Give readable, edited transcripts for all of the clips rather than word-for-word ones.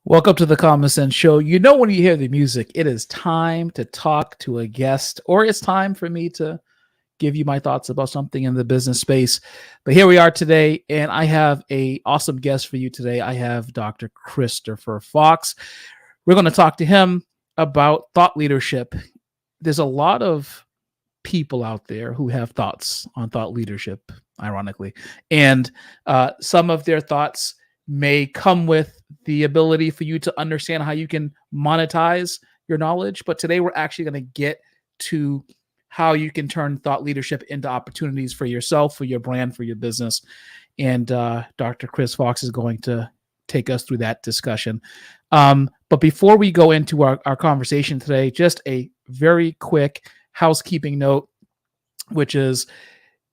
Welcome to the Common Sense Show. You know, when you hear the music, it is time to talk to a guest, or it's time for me to give you my thoughts about something in the business space. But here we are today, and I have a awesome guest for you today. I have Dr. Christopher Fox. We're going to talk to him about thought leadership. There's a lot of people out there who have thoughts on thought leadership, ironically, and some of their thoughts may come with the ability for you to understand how you can monetize your knowledge. But today we're actually going to get to how you can turn thought leadership into opportunities for yourself, for your brand, for your business. And Dr. Chris Fox is going to take us through that discussion. But before we go into our conversation today, just a very quick housekeeping note, which is,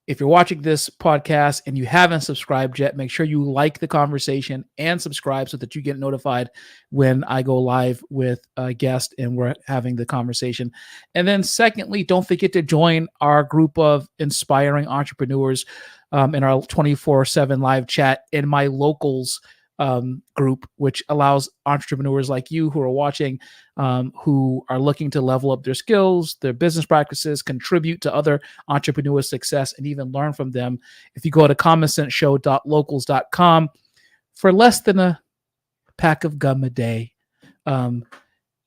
if you're watching this podcast and you haven't subscribed yet, make sure you like the conversation and subscribe so that you get notified when I go live with a guest and we're having the conversation. And then secondly, don't forget to join our group of inspiring entrepreneurs in our 24/7 live chat in my locals group, which allows entrepreneurs like you who are watching, who are looking to level up their skills, their business practices, contribute to other entrepreneurs' success, and even learn from them. If you go to commonsenseshow.locals.com, for less than a pack of gum a day,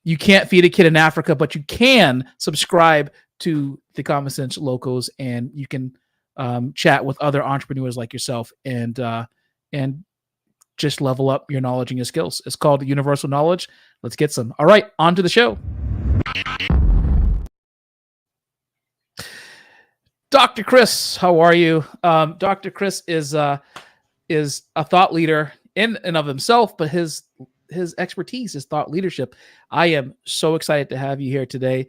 you can't feed a kid in Africa, but you can subscribe to the Common Sense Locals, and you can chat with other entrepreneurs like yourself and just level up your knowledge and your skills. It's called Universal Knowledge. Let's get some. All right, on to the show. Dr. Chris, how are you? Dr. Chris is a thought leader in and of himself, but his expertise is thought leadership. I am so excited to have you here today.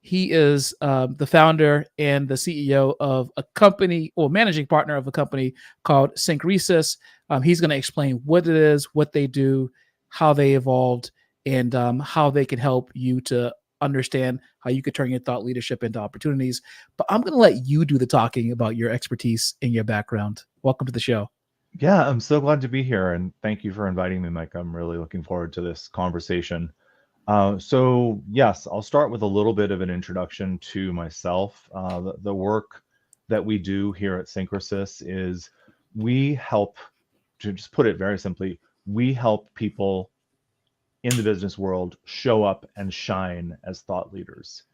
He is the founder and the CEO of a company, or managing partner of a company called Synchresis. He's going to explain what it is, what they do, how they evolved, and how they can help you to understand how you could turn your thought leadership into opportunities. But I'm going to let you do the talking about your expertise and your background. Welcome to the show. Yeah, I'm so glad to be here, and thank you for inviting me, Mike. I'm really looking forward to this conversation. So yes, I'll start with a little bit of an introduction to myself. The work that we do here at Synchresis is we help, to just put it very simply, we help people in the business world show up and shine as thought leaders.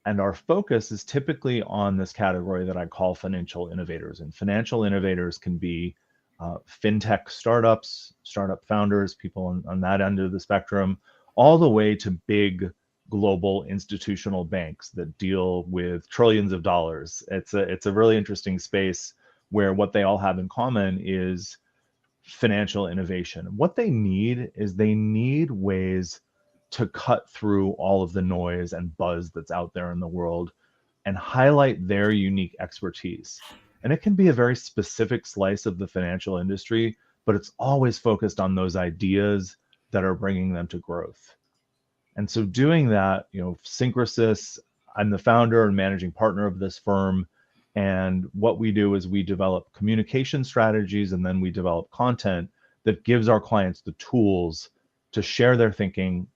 And our focus is typically on this category that I call financial innovators. And financial innovators can be fintech startups, startup founders, people on that end of the spectrum, all the way to big global institutional banks that deal with trillions of dollars. It's a really interesting space where what they all have in common is financial innovation. What they need is they need ways to cut through all of the noise and buzz that's out there in the world and highlight their unique expertise. And it can be a very specific slice of the financial industry, but it's always focused on those ideas that are bringing them to growth. And so doing that, Synchresis, I'm the founder and managing partner of this firm. And what we do is we develop communication strategies, and then we develop content that gives our clients the tools to share their thinking,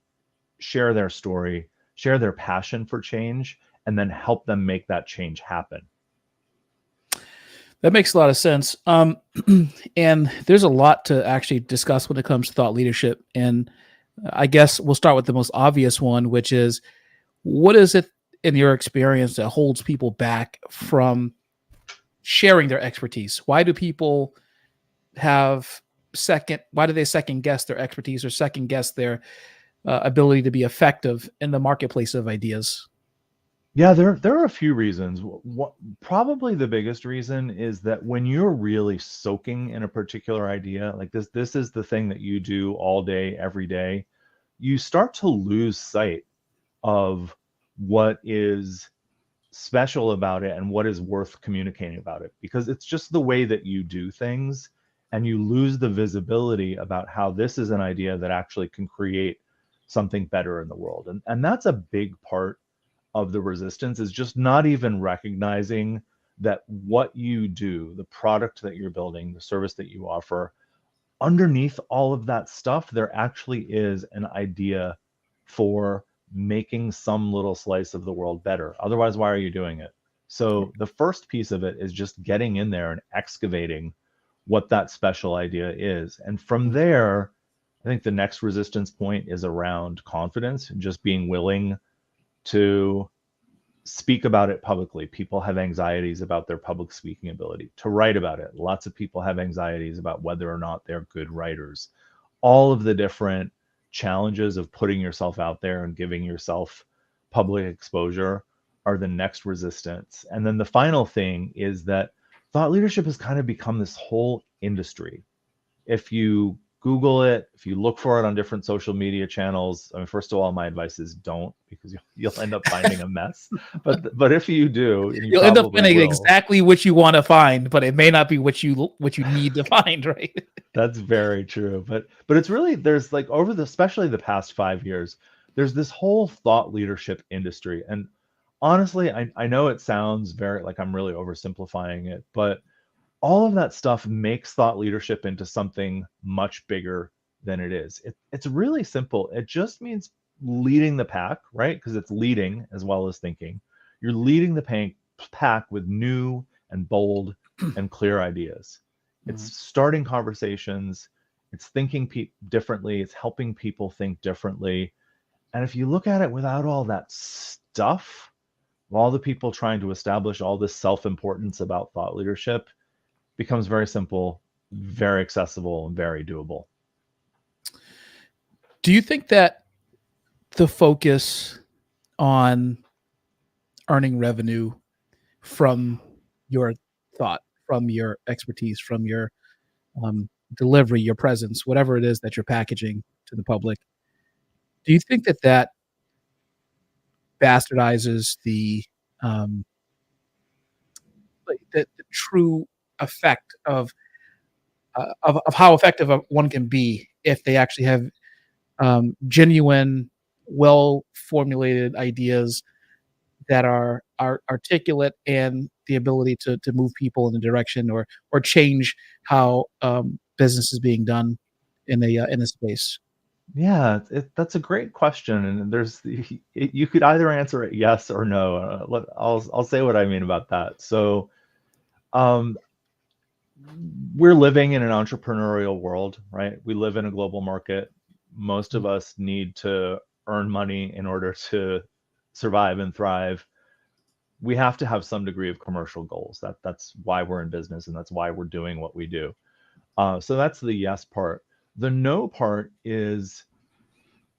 share their story, share their passion for change, and then help them make that change happen. That makes a lot of sense. And there's a lot to actually discuss when it comes to thought leadership. And I guess we'll start with the most obvious one, which is, what is it in your experience that holds people back from sharing their expertise? Why do people why do they second guess their expertise or second guess their ability to be effective in the marketplace of ideas? Yeah, there are a few reasons. Probably the biggest reason is that when you're really soaking in a particular idea, like this is the thing that you do all day, every day, you start to lose sight of what is special about it and what is worth communicating about it, because it's just the way that you do things, and you lose the visibility about how this is an idea that actually can create something better in the world. And that's a big part of the resistance, is just not even recognizing that what you do, the product that you're building, the service that you offer, underneath all of that stuff, there actually is an idea for making some little slice of the world better. Otherwise, why are you doing it? So the first piece of it is just getting in there and excavating what that special idea is. And from there, I think the next resistance point is around confidence and just being willing to speak about it publicly. People have anxieties about their public speaking ability, to write about it. Lots of people have anxieties about whether or not they're good writers. All of the different challenges of putting yourself out there and giving yourself public exposure are the next resistance. And then the final thing is that thought leadership has kind of become this whole industry. If you Google it, if you look for it on different social media channels, I mean, first of all, my advice is don't, because you'll end up finding a mess. But if you do, and you You'll end up probably finding will, exactly what you want to find, but it may not be what you need to find, right? that's very true. But it's really, there's like over the, especially the past 5 years, there's this whole thought leadership industry. And honestly, I know it sounds very like I'm really oversimplifying it, but all of that stuff makes thought leadership into something much bigger than it is. It's really simple. It just means leading the pack, right? Because it's leading as well as thinking. You're leading the pack with new and bold and clear ideas. It's Mhm. starting conversations. It's thinking differently. It's helping people think differently. And if you look at it without all that stuff, all the people trying to establish all this self-importance about thought leadership, becomes very simple, very accessible, and very doable. Do you think that the focus on earning revenue from your thought, from your expertise, from your delivery, your presence, whatever it is that you're packaging to the public, do you think that that bastardizes um, the true effect of how effective one can be if they actually have genuine, well formulated ideas that are articulate and the ability to move people in a direction or change how business is being done in a space. Yeah, that's a great question, and you could either answer it yes or no. I'll say what I mean about that. So, um, we're living in an entrepreneurial world, right? We live in a global market. Most of us need to earn money in order to survive and thrive. We have to have some degree of commercial goals. That's why we're in business, and that's why we're doing what we do. So that's the yes part. The no part is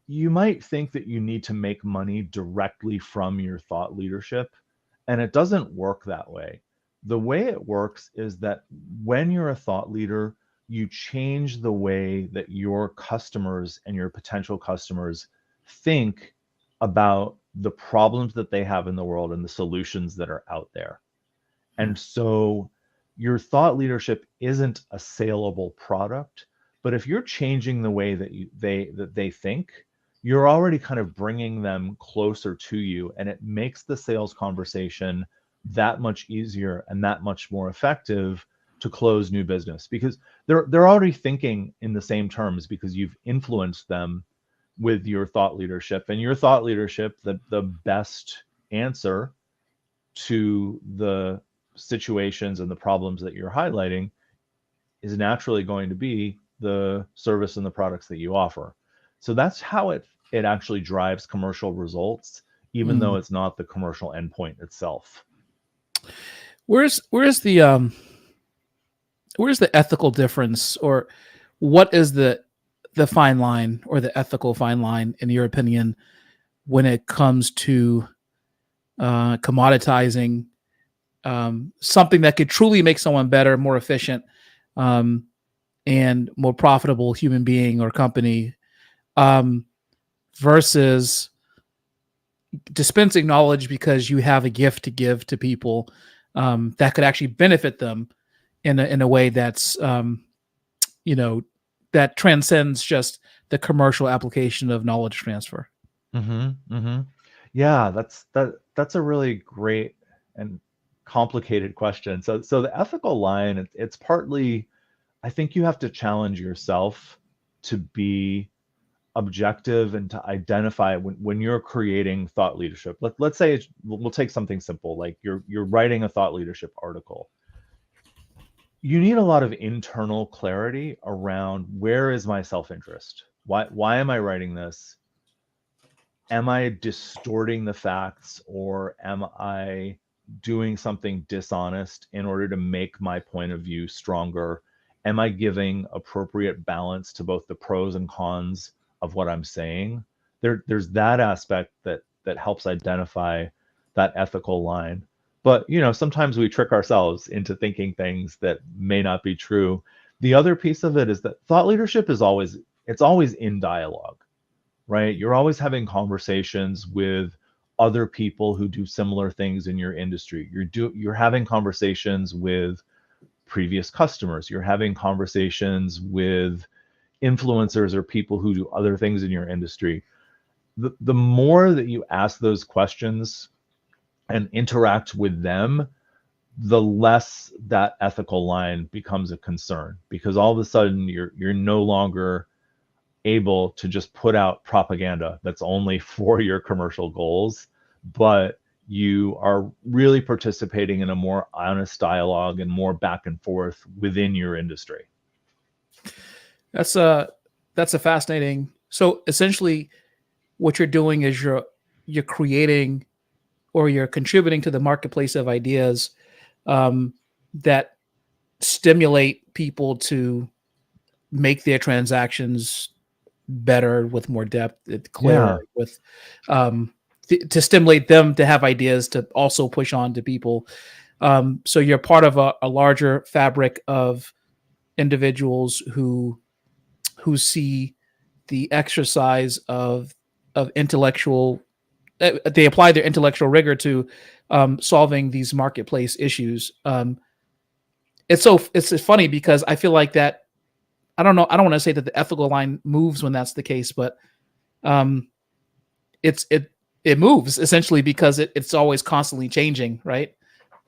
you might think that you need to make money directly from your thought leadership, and it doesn't work that way. The way it works is that when you're a thought leader, you change the way that your customers and your potential customers think about the problems that they have in the world and the solutions that are out there. And so your thought leadership isn't a saleable product, but if you're changing the way that they think, you're already kind of bringing them closer to you, and it makes the sales conversation that much easier and that much more effective to close new business, because they're already thinking in the same terms because you've influenced them with your thought leadership. And your thought leadership, the best answer to the situations and the problems that you're highlighting is naturally going to be the service and the products that you offer. So that's how it actually drives commercial results, even though Mm. it's not the commercial endpoint itself. Where's where's the ethical difference, or what is the fine line or the ethical fine line in your opinion when it comes to commoditizing something that could truly make someone better, more efficient, um, and more profitable human being or company, um, versus dispensing knowledge because you have a gift to give to people that could actually benefit them in a way that's you know that transcends just the commercial application of knowledge transfer. Mm-hmm. Yeah, that's a really great and complicated question. So the ethical line, it's partly I think you have to challenge yourself to be objective and to identify when you're creating thought leadership. Let's say we'll take something simple like you're writing a thought leadership article. You need a lot of internal clarity around where is my self-interest? Why am I writing this? Am I distorting the facts, or am I doing something dishonest in order to make my point of view stronger? Am I giving appropriate balance to both the pros and cons of what I'm saying? There's that aspect that helps identify that ethical line. But sometimes we trick ourselves into thinking things that may not be true. The other piece of it is that thought leadership is always in dialogue, right? You're always having conversations with other people who do similar things in your industry. You're having conversations with previous customers. You're having conversations with influencers or people who do other things in your industry. The more that you ask those questions and interact with them, the less that ethical line becomes a concern, because all of a sudden you're no longer able to just put out propaganda that's only for your commercial goals, but you are really participating in a more honest dialogue and more back and forth within your industry. That's a fascinating. So essentially, what you're doing is you're creating or you're contributing to the marketplace of ideas that stimulate people to make their transactions better, with more depth, clearer, Yeah, with to stimulate them to have ideas to also push on to people. So you're part of a larger fabric of individuals who see the exercise of intellectual. They apply their intellectual rigor to solving these marketplace issues. It's funny because I feel like that. I don't know. I don't want to say that the ethical line moves when that's the case, but um, it moves essentially because it's always constantly changing, right?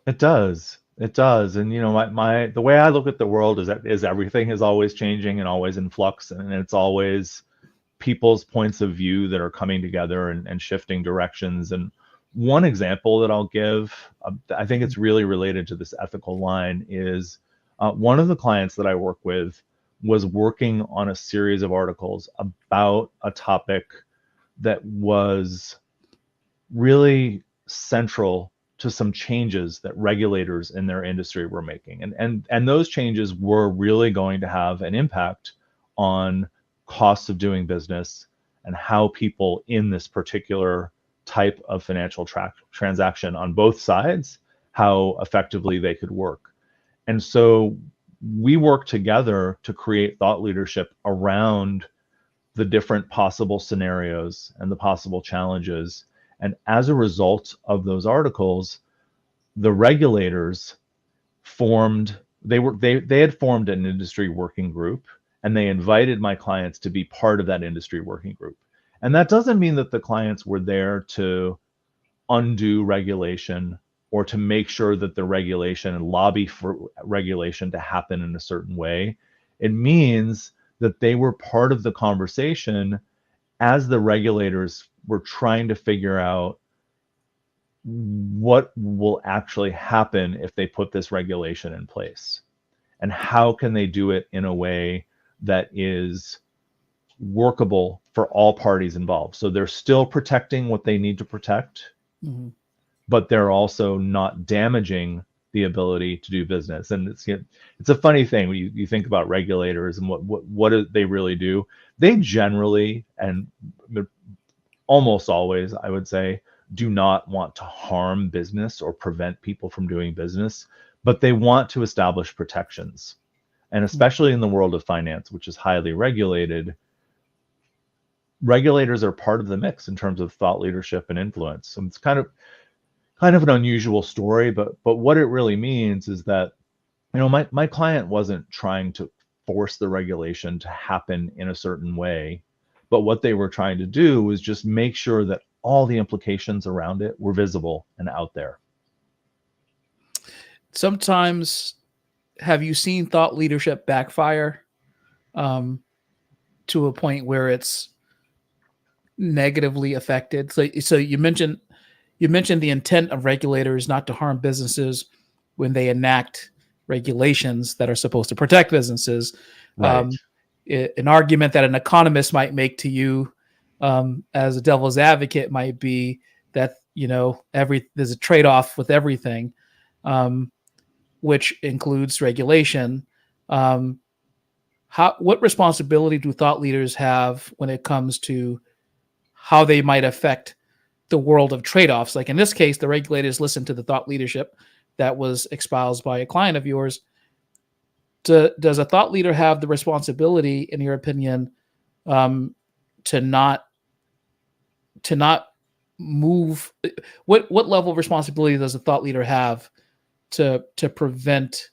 it does. It does. And my the way I look at the world is everything is always changing and always in flux, and it's always people's points of view that are coming together and shifting directions. And one example that I'll give, I think it's really related to this ethical line, is one of the clients that I work with was working on a series of articles about a topic that was really central to some changes that regulators in their industry were making. And those changes were really going to have an impact on costs of doing business and how people in this particular type of financial transaction on both sides, how effectively they could work. And so we work together to create thought leadership around the different possible scenarios and the possible challenges. And as a result of those articles, the regulators they had formed an industry working group, and they invited my clients to be part of that industry working group. And that doesn't mean that the clients were there to undo regulation or to make sure that the regulation and lobby for regulation to happen in a certain way. It means that they were part of the conversation as the regulators were trying to figure out what will actually happen if they put this regulation in place, and how can they do it in a way that is workable for all parties involved. So they're still protecting what they need to protect, Mm-hmm. but they're also not damaging the ability to do business. And it's a funny thing when you think about regulators and what do they really do. They generally, and almost always, I would say, do not want to harm business or prevent people from doing business, but they want to establish protections. And especially in the world of finance, which is highly regulated, regulators are part of the mix in terms of thought leadership and influence. So it's kind of an unusual story, but what it really means is that my client wasn't trying to force the regulation to happen in a certain way, but what they were trying to do was just make sure that all the implications around it were visible and out there. Sometimes have you seen thought leadership backfire um, to a point where it's negatively affected? So you mentioned the intent of regulators not to harm businesses when they enact regulations that are supposed to protect businesses. Right. Um, an argument that an economist might make to you as a devil's advocate might be that there's a trade-off with everything, um, which includes regulation. Um, what responsibility do thought leaders have when it comes to how they might affect the world of trade-offs? Like in this case, the regulators listened to the thought leadership that was espoused by a client of yours. Does a thought leader have the responsibility, in your opinion, um, to not move? What level of responsibility does a thought leader have to prevent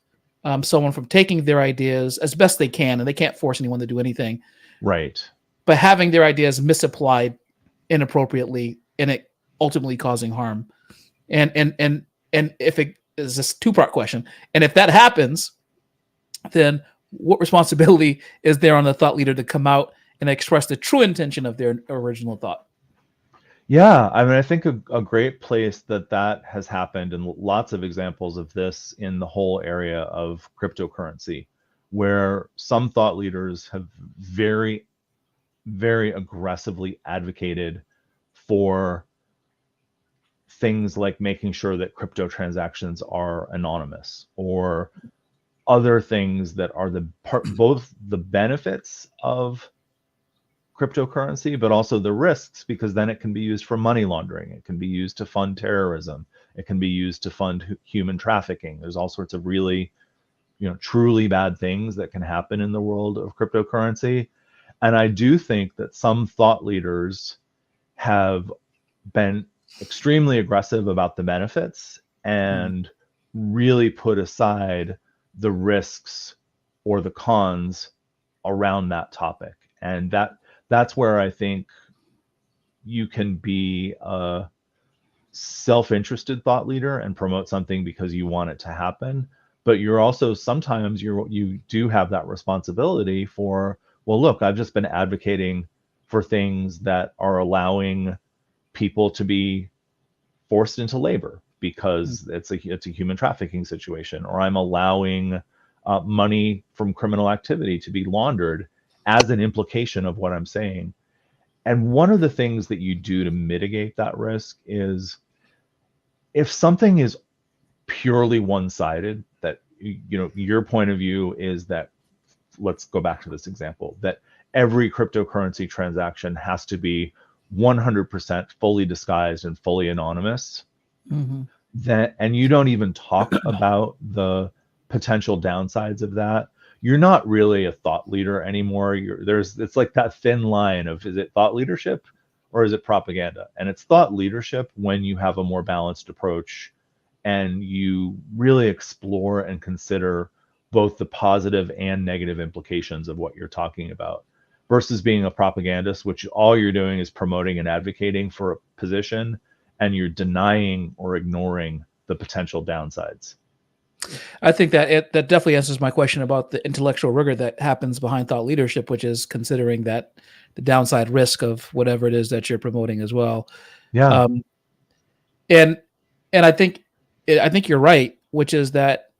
someone from taking their ideas as best they can, and they can't force anyone to do anything, Right. but having their ideas misapplied inappropriately and it ultimately causing harm? And if it is this two-part question, and if that happens, then what responsibility is there on the thought leader to come out and express the true intention of their original thought? Yeah, I mean, I think a great place that has happened, and lots of examples of this in the whole area of cryptocurrency, where some thought leaders have very, very aggressively advocated for things like making sure that crypto transactions are anonymous, or other things that are both the benefits of cryptocurrency, but also the risks, because then it can be used for money laundering. It can be used to fund terrorism. It can be used to fund human trafficking. There's all sorts of really, truly bad things that can happen in the world of cryptocurrency. And I do think that some thought leaders have been extremely aggressive about the benefits and really put aside the risks or the cons around that topic. And that's where I think you can be a self-interested thought leader and promote something because you want it to happen, but you're also sometimes you do have that responsibility for, well, look, I've just been advocating for things that are allowing people to be forced into labor because it's a human trafficking situation, or I'm allowing money from criminal activity to be laundered as an implication of what I'm saying. And one of the things that you do to mitigate that risk is, if something is purely one-sided, that your point of view is that, let's go back to this example, that every cryptocurrency transaction has to be 100% fully disguised and fully anonymous, and you don't even talk about the potential downsides of that, you're not really a thought leader anymore. It's like that thin line of, is it thought leadership or is it propaganda? And it's thought leadership when you have a more balanced approach and you really explore and consider both the positive and negative implications of what you're talking about, versus being a propagandist, which all you're doing is promoting and advocating for a position, and you're denying or ignoring the potential downsides. I think that definitely answers my question about the intellectual rigor that happens behind thought leadership, which is considering that the downside risk of whatever it is that you're promoting as well. Yeah. Um, and I think you're right, which is that,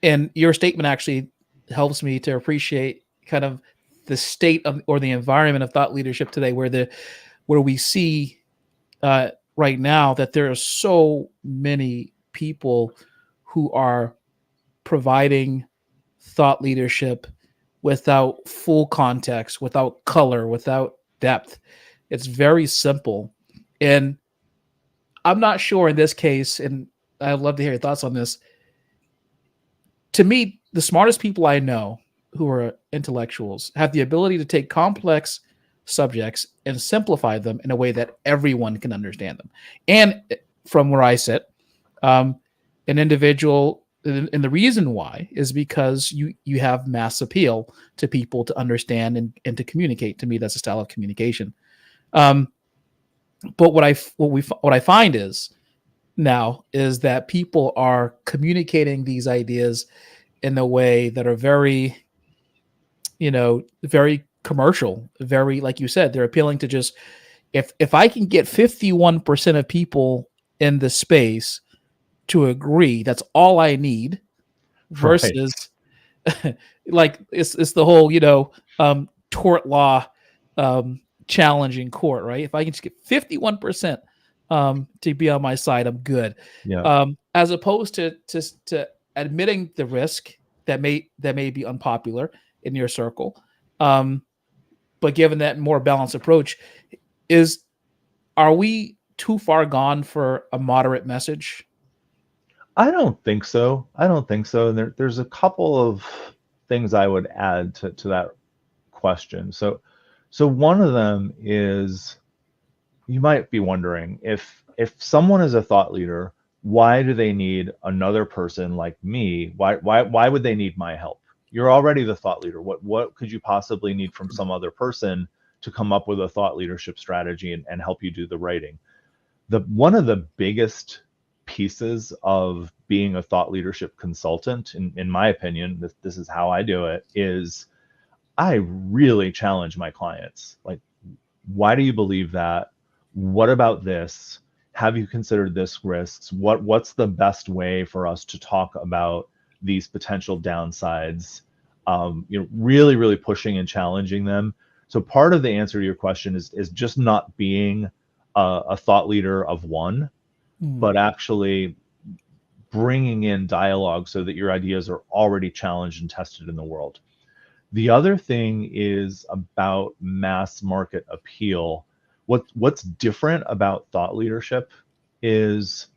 and your statement actually helps me to appreciate kind of the state of, or the environment of thought leadership today, where we see right now that there are so many people who are providing thought leadership without full context, without color, without depth. It's very simple. And I'm not sure in this case, and I'd love to hear your thoughts on this. To me, the smartest people I know who are intellectuals have the ability to take complex subjects and simplify them in a way that everyone can understand them. And from where I sit, an individual, and the reason why is because you have mass appeal to people to understand and to communicate. To me, that's a style of communication. But what I find is now is that people are communicating these ideas in a way that are very, very commercial, very, like you said, they're appealing to just, if I can get 51% of people in the space to agree, that's all I need, Right. versus like it's the whole, tort law challenge in court, right? If I can just get 51% to be on my side, I'm good. Yeah. As opposed to admitting the risk that may be unpopular in your circle, um, but given that more balanced approach, is are we too far gone for a moderate message? I don't think so. I don't think so. And there's a couple of things I would add to that question. So one of them is, you might be wondering, if someone is a thought leader, why do they need another person like me? Why would they need my help? You're already the thought leader. What could you possibly need from some other person to come up with a thought leadership strategy and help you do the writing? The one of the biggest pieces of being a thought leadership consultant, in my opinion, this is how I do it, is I really challenge my clients. Like, why do you believe that? What about this? Have you considered this risks? What's the best way for us to talk about these potential downsides? Really, really pushing and challenging them. So part of the answer to your question is just not being a thought leader of one, Hmm. but actually bringing in dialogue so that your ideas are already challenged and tested in the world. The other thing is about mass market appeal. What's different about thought leadership is,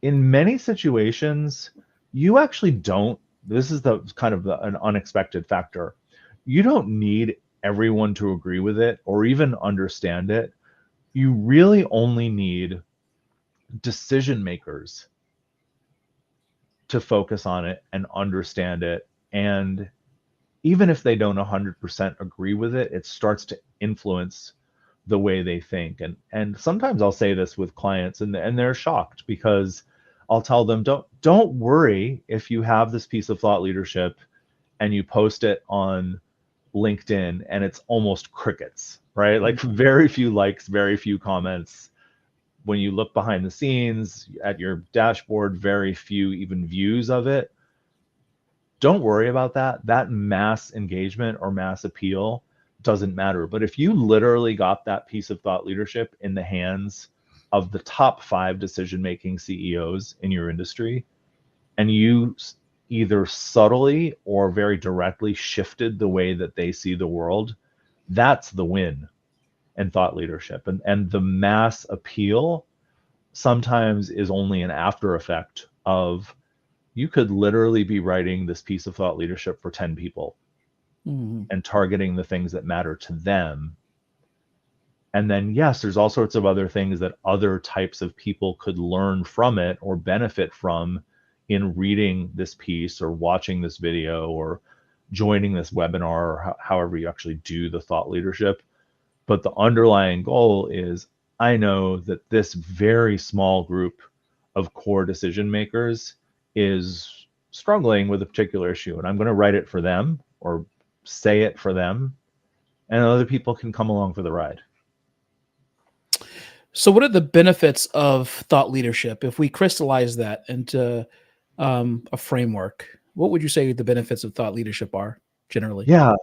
in many situations, you actually don't, this is the kind of an unexpected factor. You don't need everyone to agree with it or even understand it. You really only need decision makers to focus on it and understand it. And even if they don't 100% agree with it, it starts to influence the way they think. And sometimes I'll say this with clients, and they're shocked, because I'll tell them, don't worry if you have this piece of thought leadership and you post it on LinkedIn and it's almost crickets, right? Like, very few likes, very few comments. When you look behind the scenes at your dashboard, very few even views of it. Don't worry about that. That mass engagement or mass appeal doesn't matter. But if you literally got that piece of thought leadership in the hands of the top 5 decision making CEOs in your industry, and you either subtly or very directly shifted the way that they see the world, that's the win in thought leadership. And the mass appeal sometimes is only an after effect of, you could literally be writing this piece of thought leadership for 10 people Hmm. and targeting the things that matter to them. And then, yes, there's all sorts of other things that other types of people could learn from it or benefit from in reading this piece or watching this video or joining this webinar, or however you actually do the thought leadership. But the underlying goal is, I know that this very small group of core decision makers is struggling with a particular issue, and I'm going to write it for them or say it for them, and other people can come along for the ride. So, what are the benefits of thought leadership? If we crystallize that into a framework, what would you say the benefits of thought leadership are generally? Yeah.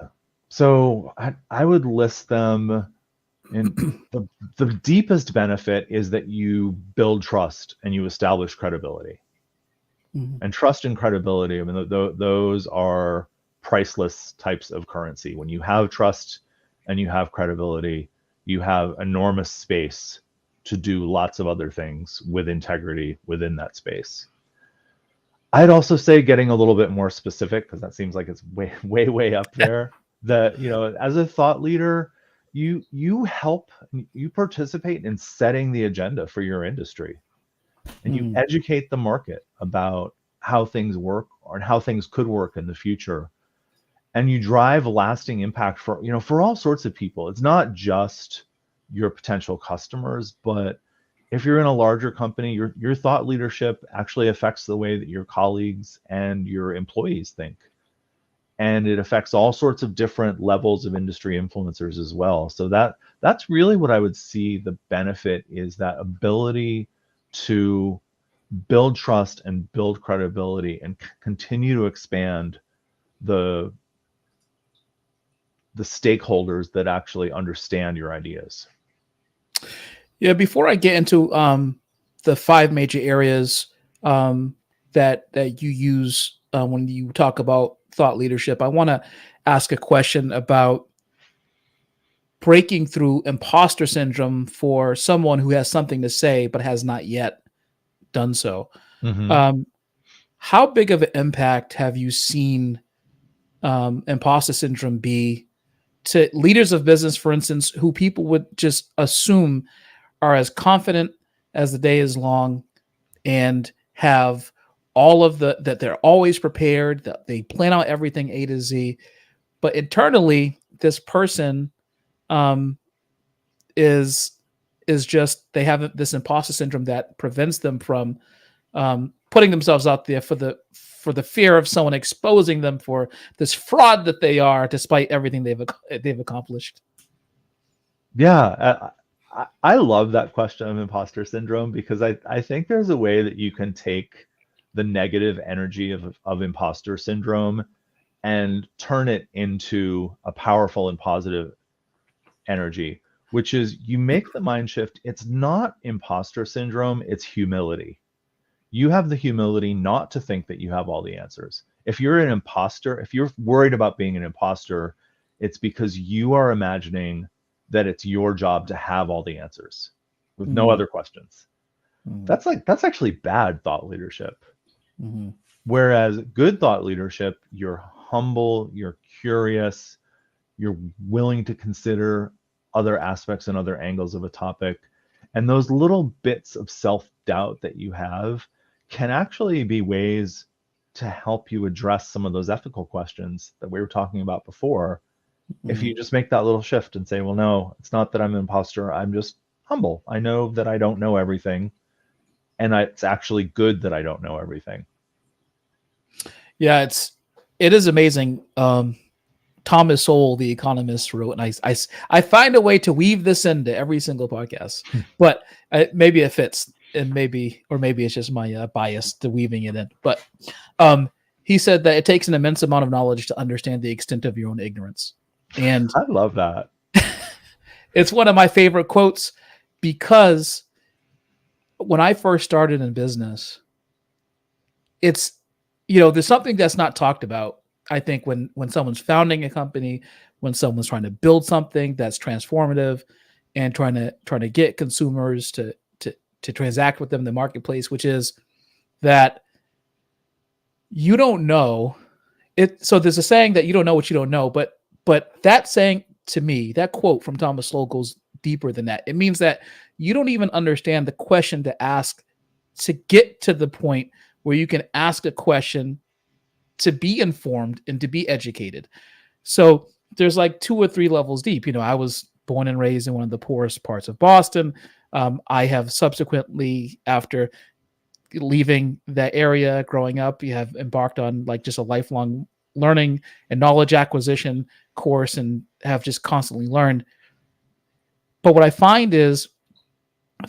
So I would list them in the deepest benefit is that you build trust and you establish credibility. Mhm. And trust and credibility, I mean, those are priceless types of currency. When you have trust and you have credibility, you have enormous space to do lots of other things with integrity within that space. I'd also say, getting a little bit more specific, because that seems like it's way, way, way up there, that, as a thought leader, you help, you participate in setting the agenda for your industry, and you Mm. educate the market about how things work or how things could work in the future. And you drive lasting impact for all sorts of people. It's not just your potential customers, but If you're in a larger company, your thought leadership actually affects the way that your colleagues and your employees think. And it affects all sorts of different levels of industry influencers as well. So that's really what I would see the benefit is, that ability to build trust and build credibility and continue to expand the stakeholders that actually understand your ideas. Yeah, before I get into the five major areas that you use when you talk about thought leadership, I want to ask a question about breaking through imposter syndrome for someone who has something to say but has not yet done so. Mm-hmm. How big of an impact have you seen imposter syndrome be to leaders of business, for instance, who people would just assume are as confident as the day is long and have all of that they're always prepared, that they plan out everything A to Z, but internally this person um, is just they have this imposter syndrome that prevents them from putting themselves out there for the fear of someone exposing them for this fraud that they are, despite everything they've accomplished. Yeah, I love that question of imposter syndrome, because I think there's a way that you can take the negative energy of imposter syndrome and turn it into a powerful and positive energy, which is you make the mind shift. It's not imposter syndrome, it's humility. You have the humility not to think that you have all the answers. If you're an imposter, if you're worried about being an imposter, it's because you are imagining that it's your job to have all the answers with no Mm-hmm. other questions. Mm-hmm. That's actually bad thought leadership. Mm-hmm. Whereas good thought leadership, you're humble, you're curious, you're willing to consider other aspects and other angles of a topic. And those little bits of self-doubt that you have can actually be ways to help you address some of those ethical questions that we were talking about before. If Mm-hmm. you just make that little shift and say, well, no, it's not that I'm an imposter, I'm just humble. I know that I don't know everything, and it's actually good that I don't know everything. Yeah, it is amazing. Thomas Sowell, the economist, wrote, and I find a way to weave this into every single podcast, but maybe it fits, and maybe it's just my bias to weaving it in. But he said that it takes an immense amount of knowledge to understand the extent of your own ignorance, and I love that. it's one of my favorite quotes because when I first started in business, it's there's something that's not talked about. I think when someone's founding a company, when someone's trying to build something that's transformative and trying to get consumers to transact with them in the marketplace, which is that you don't know it. So there's a saying that you don't know what you don't know, but that saying, to me, that quote from Thomas Sowell goes deeper than that. It means that you don't even understand the question to ask to get to the point where you can ask a question to be informed and to be educated. So there's like 2 or 3 levels deep. I was born and raised in one of the poorest parts of Boston. I have subsequently, after leaving that area, growing up, you have embarked on like just a lifelong learning and knowledge acquisition course and have just constantly learned. But what I find is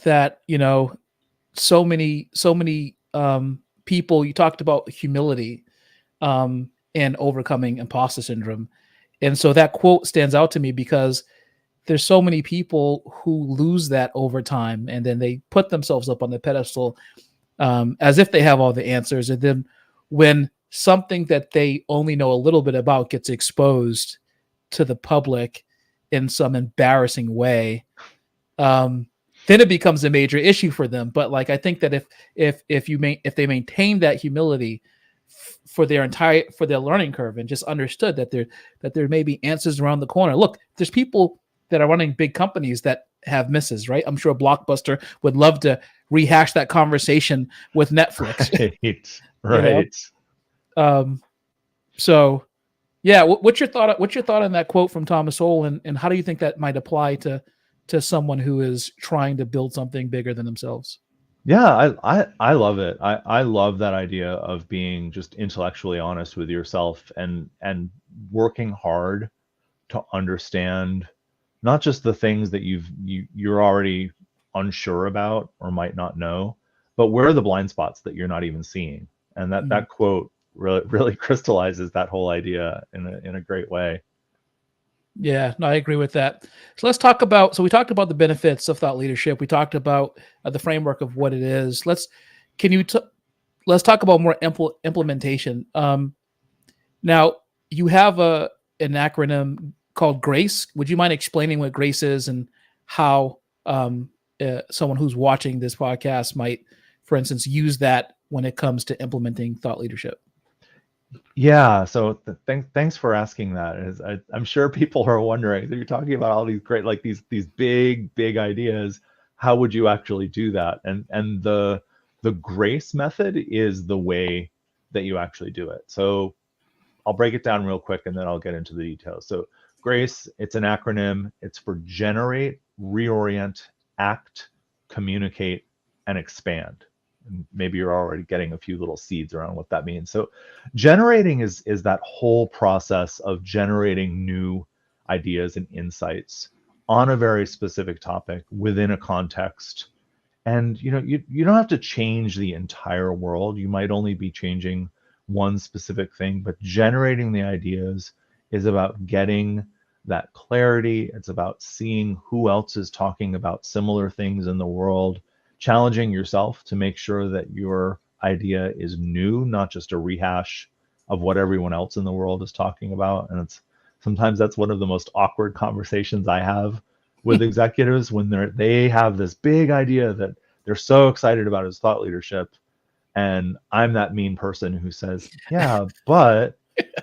that, so many people, you talked about humility and overcoming imposter syndrome. And so that quote stands out to me because there's so many people who lose that over time, and then they put themselves up on the pedestal as if they have all the answers. And then when something that they only know a little bit about gets exposed to the public in some embarrassing way, then it becomes a major issue for them. But like, I think that if they maintain that humility for their learning curve and just understood that there may be answers around the corner. Look, there's people that are running big companies that have misses, right? I'm sure Blockbuster would love to rehash that conversation with Netflix. Right. So yeah, what's your thought on that quote from Thomas Sowell, and how do you think that might apply to to someone who is trying to build something bigger than themselves? Yeah, I love it. I love that idea of being just intellectually honest with yourself and working hard to understand not just the things that you're already unsure about or might not know, but where are the blind spots that you're not even seeing. And Mm. that quote really crystallizes that whole idea in a great way. Yeah, no, I agree with that. So let's talk about. So we talked about the benefits of thought leadership. We talked about the framework of what it is. Can you let's talk about more implementation. Now you have an acronym called GRACE. Would you mind explaining what GRACE is and how someone who's watching this podcast might, for instance, use that when it comes to implementing thought leadership? Yeah, so thanks for asking that. I'm sure people are wondering, you're talking about all these great, like these big ideas. How would you actually do that? And the grace method is the way that you actually do it. So I'll break it down real quick and then I'll get into the details. So GRACE, it's an acronym. It's for generate, reorient, act, communicate, and expand. And maybe you're already getting a few little seeds around what that means. So generating is that whole process of generating new ideas and insights on a very specific topic within a context. And you don't have to change the entire world. You might only be changing one specific thing, but generating the ideas is about getting that clarity. It's about seeing who else is talking about similar things in the world, challenging yourself to make sure that your idea is new, not just a rehash of what everyone else in the world is talking about. And it's sometimes that's one of the most awkward conversations I have with executives when they have this big idea that they're so excited about as thought leadership, and I'm that mean person who says, yeah, but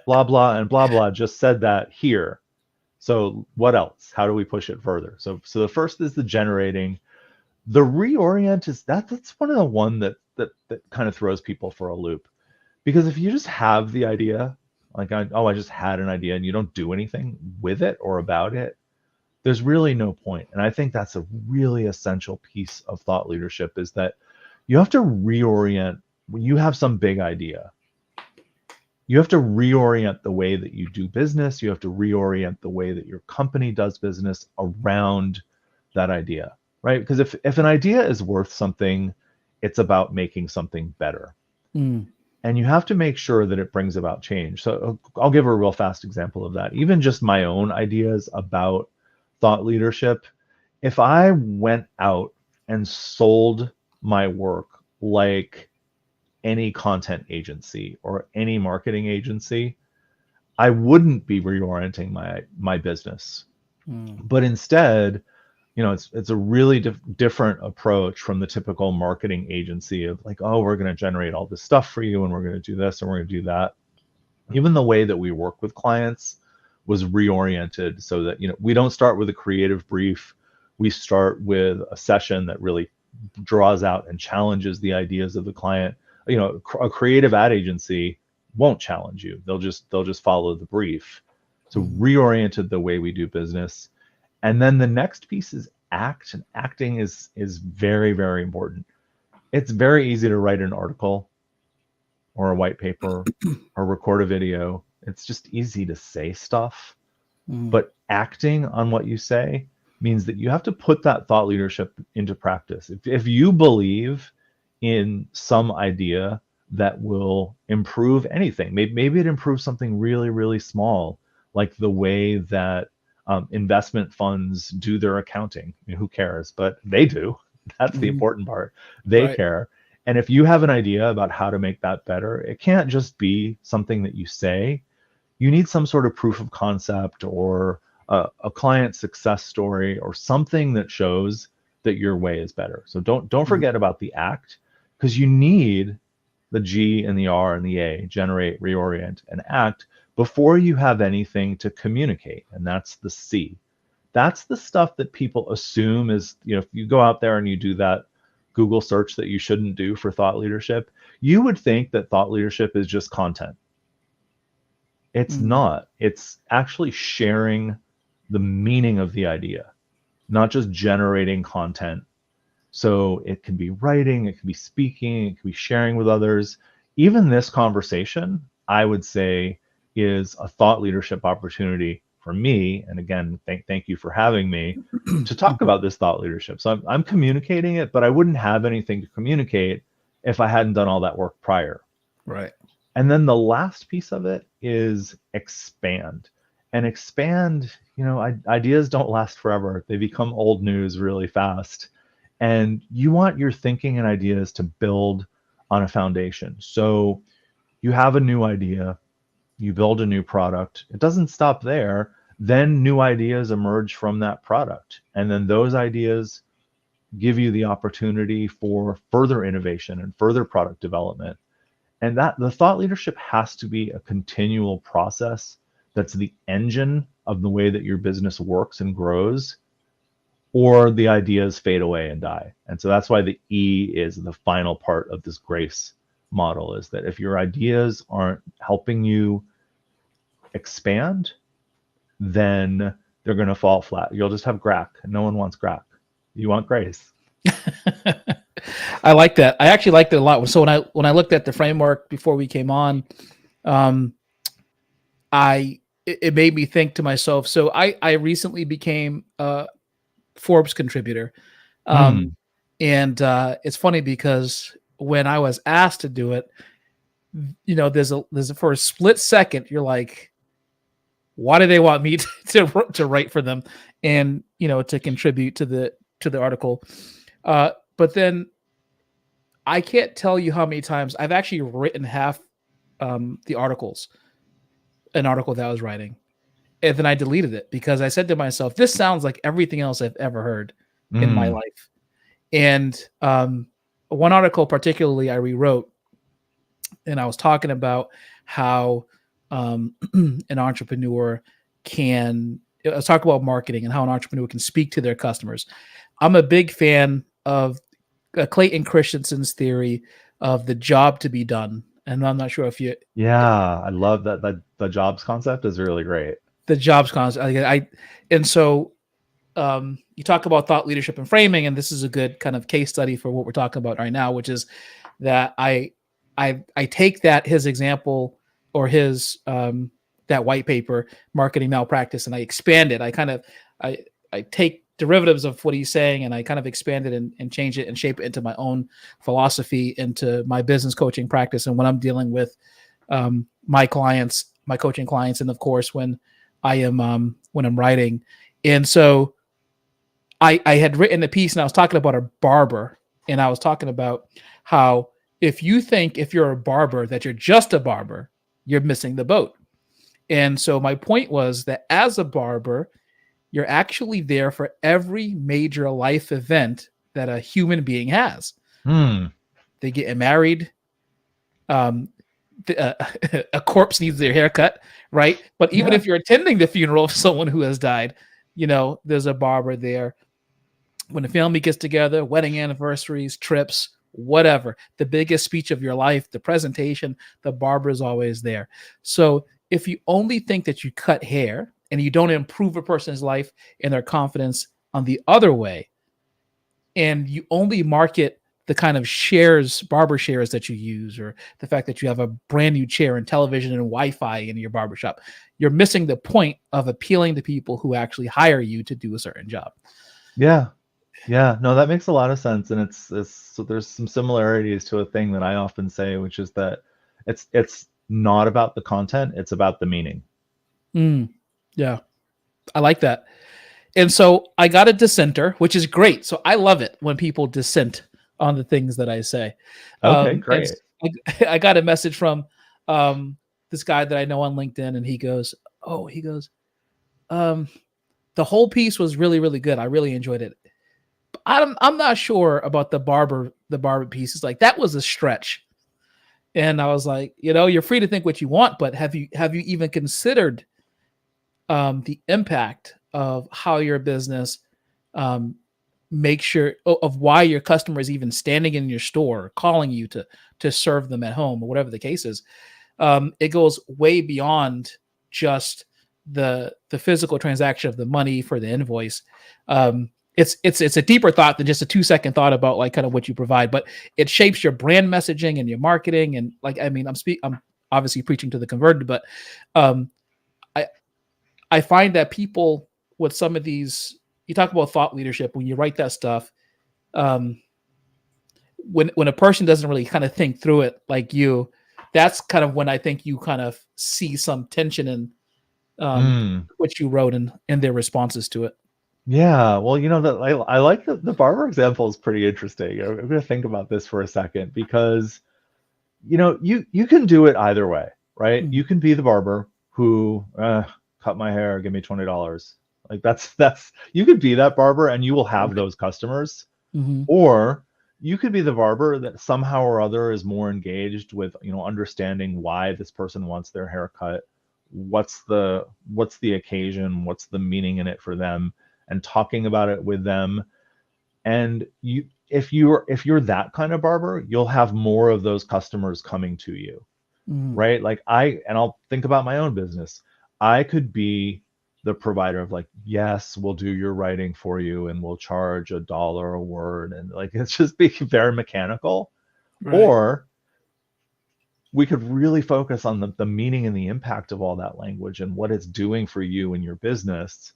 blah blah and blah blah just said that here. So what else? How do we push it further? So the first is the generating. The reorient is that's one of the one that kind of throws people for a loop, because if you just have the idea, like I just had an idea, and you don't do anything with it or about it, there's really no point. And I think that's a really essential piece of thought leadership, is that you have to reorient. When you have some big idea, you have to reorient the way that you do business. You have to reorient the way that your company does business around that idea, right? Because if an idea is worth something, it's about making something better. Mm. And you have to make sure that it brings about change. So I'll give a real fast example of that. Even just my own ideas about thought leadership. If I went out and sold my work like any content agency or any marketing agency, I wouldn't be reorienting my business. Mm. But instead, it's a really different approach from the typical marketing agency of like, oh, we're going to generate all this stuff for you and we're going to do this and we're going to do that. Even the way that we work with clients was reoriented so that we don't start with a creative brief. We start with a session that really draws out and challenges the ideas of the client. A creative ad agency won't challenge you. They'll just follow the brief. So Mm. reoriented the way we do business. And then the next piece is act. And acting is very, very important. It's very easy to write an article or a white paper or record a video. It's just easy to say stuff. Mm. But acting on what you say means that you have to put that thought leadership into practice. If you believe in some idea that will improve anything, maybe it improves something really, really small, like the way that investment funds do their accounting. Who cares? But they do. That's the Mhm. important part. They Right. care. And if you have an idea about how to make that better, it can't just be something that you say. You need some sort of proof of concept or a client success story or something that shows that your way is better. So don't Mm. forget about the act, because you need the G and the R and the A, generate, reorient, and act, before you have anything to communicate. And that's the C. That's the stuff that people assume is, if you go out there and you do that Google search that you shouldn't do for thought leadership, you would think that thought leadership is just content. It's Mm. not. It's actually sharing the meaning of the idea. not just generating content. So it can be writing, it can be speaking, it can be sharing with others. Even this conversation, I would say, is a thought leadership opportunity for me. And again, thank you for having me to talk about this thought leadership. So I'm communicating it, but I wouldn't have anything to communicate if I hadn't done all that work prior. Right. And then the last piece of it is expand. And expand, ideas don't last forever. They become old news really fast. And you want your thinking and ideas to build on a foundation. So you have a new idea, you build a new product. It doesn't stop there. Then new ideas emerge from that product. And then those ideas give you the opportunity for further innovation and further product development. And that the thought leadership has to be a continual process that's the engine of the way that your business works and grows, or the ideas fade away and die. And so that's why the E is the final part of this GRACE model, is that if your ideas aren't helping you expand, then they're going to fall flat. You'll just have GRAC. No one wants GRAC. You want GRACE. I like that. I actually liked it a lot. So when I looked at the framework before we came on, it made me think to myself. So I recently became a Forbes contributor, and it's funny because when I was asked to do it, there's a for a split second you're like, why do they want me to write for them and to contribute to the article? But then I can't tell you how many times I've actually written half the articles, an article that I was writing, and then I deleted it because I said to myself, this sounds like everything else I've ever heard in my life. And one article particularly I rewrote, and I was talking about how an entrepreneur let's talk about marketing and how an entrepreneur can speak to their customers. I'm a big fan of Clayton Christensen's theory of the job to be done. And I'm not sure if you... Yeah, I love that. The jobs concept is really great. The jobs concept. And so you talk about thought leadership and framing, and this is a good kind of case study for what we're talking about right now, which is that I take his example or his that white paper, marketing malpractice, and I expand it. I take derivatives of what he's saying, and I kind of expand it and change it and shape it into my own philosophy, into my business coaching practice, and when I'm dealing with my clients, my coaching clients, and of course when I'm writing. And so I had written a piece, and I was talking about a barber, and I was talking about how if you're a barber that you're just a barber, you're missing the boat. And so my point was that as a barber, you're actually there for every major life event that a human being has. They get married. A corpse needs their haircut, right? But even if you're attending the funeral of someone who has died, there's a barber there. When the family gets together, wedding anniversaries, trips, whatever, the biggest speech of your life, the presentation, the barber is always there. So if you only think that you cut hair and you don't improve a person's life and their confidence on the other way, and you only market the kind of barber shares that you use, or the fact that you have a brand new chair and television and Wi-Fi in your barbershop, you're missing the point of appealing to people who actually hire you to do a certain job. Yeah, no, that makes a lot of sense. And so there's some similarities to a thing that I often say, which is that it's not about the content, it's about the meaning. Yeah, I like that. And so I got a dissenter, which is great. So I love it when people dissent on the things that I say. Okay, great. I got a message from this guy that I know on LinkedIn, and he goes, the whole piece was really, really good. I really enjoyed it. I'm not sure about the barber piece. It's like, that was a stretch. And I was like, you're free to think what you want, but have you even considered the impact of how your business make sure of why your customer is even standing in your store, or calling you to serve them at home, or whatever the case is. It goes way beyond just the physical transaction of the money for the invoice. it's a deeper thought than just a 2-second thought about like kind of what you provide, but it shapes your brand messaging and your marketing. And like, I mean, I'm obviously preaching to the converted, but um, I I find that people with some of these, you talk about thought leadership when you write that stuff. Um, when a person doesn't really kind of think through it like you, that's kind of when I think you kind of see some tension in Mm. what you wrote and their responses to it. Yeah, well, I like the barber example is pretty interesting. I'm gonna think about this for a second because you can do it either way, right? Mm, You can be the barber who cut my hair, give me $20. Like that's you could be that barber and you will have right. those customers. Mm-hmm. Or you could be the barber that somehow or other is more engaged with, understanding why this person wants their hair cut, what's the occasion, what's the meaning in it for them, and talking about it with them. And if you're that kind of barber, you'll have more of those customers coming to you, Mm-hmm. right? Like I'll think about my own business. I could be the provider of like, yes, we'll do your writing for you and we'll charge $1 a word. And like, it's just be very mechanical. Right. Or we could really focus on the meaning and the impact of all that language and what it's doing for you and your business.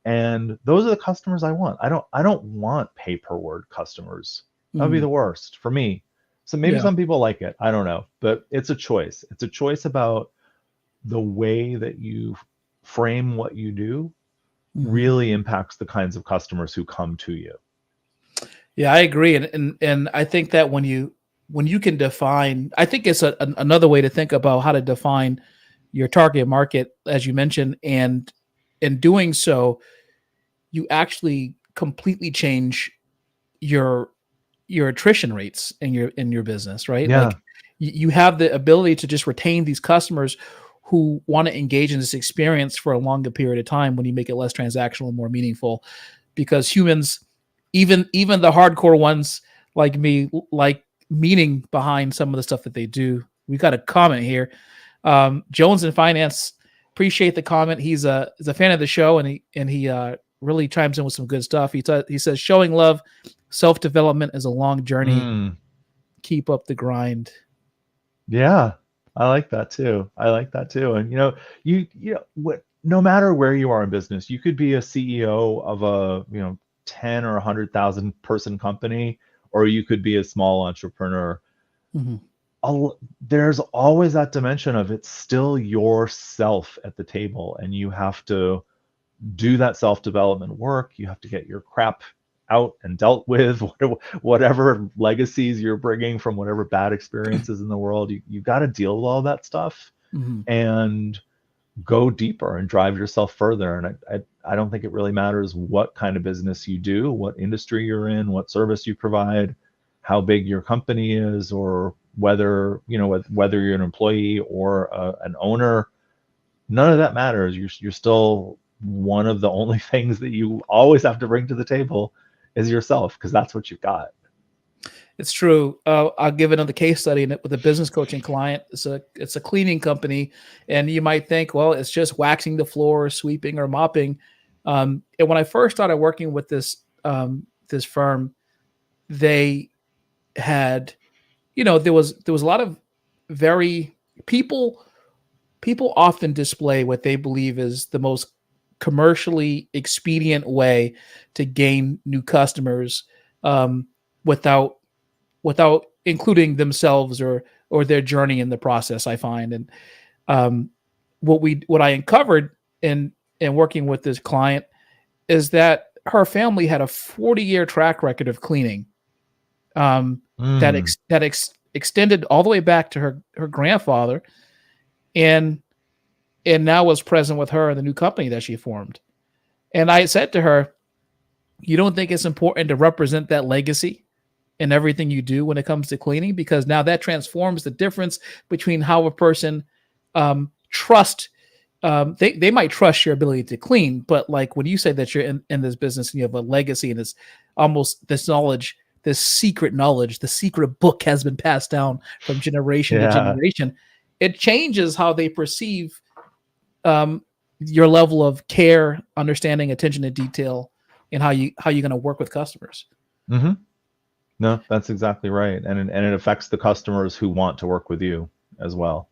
And those are the customers I want. I don't want pay per word customers. That would be Mm, the worst for me. So maybe yeah. some people like it. I don't know. But it's a choice. It's a choice about the way that you frame what you do Mm-hmm. really impacts the kinds of customers who come to you. Yeah, I agree, and I think that when you can define, I think it's another way to think about how to define your target market, as you mentioned, and in doing so, you actually completely change your attrition rates in your business, right? Yeah. Like you have the ability to just retain these customers who want to engage in this experience for a longer period of time when you make it less transactional and more meaningful, because humans, even the hardcore ones like me, like meaning behind some of the stuff that they do. We got a comment here. Jones in Finance, appreciate the comment. He's a fan of the show, and he really chimes in with some good stuff. He says showing love, self development is a long journey. Mm, Keep up the grind. yeah. I like that too. I like that too. And no matter where you are in business, you could be a CEO of a, 10 or 100,000 person company, or you could be a small entrepreneur. Mhm. There's always that dimension of it's still yourself at the table, and you have to do that self-development work. You have to get your crap out and dealt with, whatever legacies you're bringing from whatever bad experiences in the world. You got to deal with all that stuff Mhm. and go deeper and drive yourself further. And I don't think it really matters what kind of business you do, what industry you're in, what service you provide, how big your company is, or whether you're an employee or an owner. None of that matters. You're still one of the only things that you always have to bring to the table is yourself, because that's what you've got. It's true. I'll give another case study in it with a business coaching client. It's a cleaning company, and you might think, well, it's just waxing the floor, sweeping, or mopping. And when I first started working with this firm, they had, there was a lot of very people often display what they believe is the most commercially expedient way to gain new customers, um, without including themselves or their journey in the process. I find, and um, what I uncovered in working with this client is that her family had a 40-year track record of cleaning, that Mm, extended all the way back to her grandfather, and now was present with her in the new company that she formed. And I said to her, "You don't think it's important to represent that legacy in everything you do when it comes to cleaning, because now that transforms the difference between how a person trust they might trust your ability to clean, but like when you say that you're in this business and you have a legacy and it's almost this knowledge, this secret knowledge, the secret book has been passed down from generation to yeah. generation, it changes how they perceive um, your level of care, understanding, attention to detail, and how you're going to work with customers. Hmm. No, that's exactly right, and it affects the customers who want to work with you as well.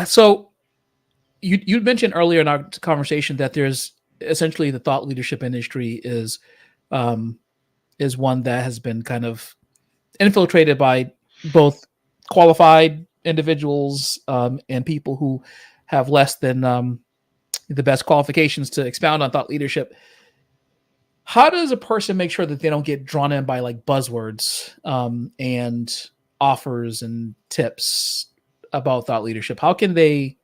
So you mentioned earlier in our conversation that there's essentially the thought leadership industry um, is one that has been kind of infiltrated by both qualified individuals and people who have less than the best qualifications to expound on thought leadership. How does a person make sure that they don't get drawn in by like buzzwords and offers and tips about thought leadership? How can they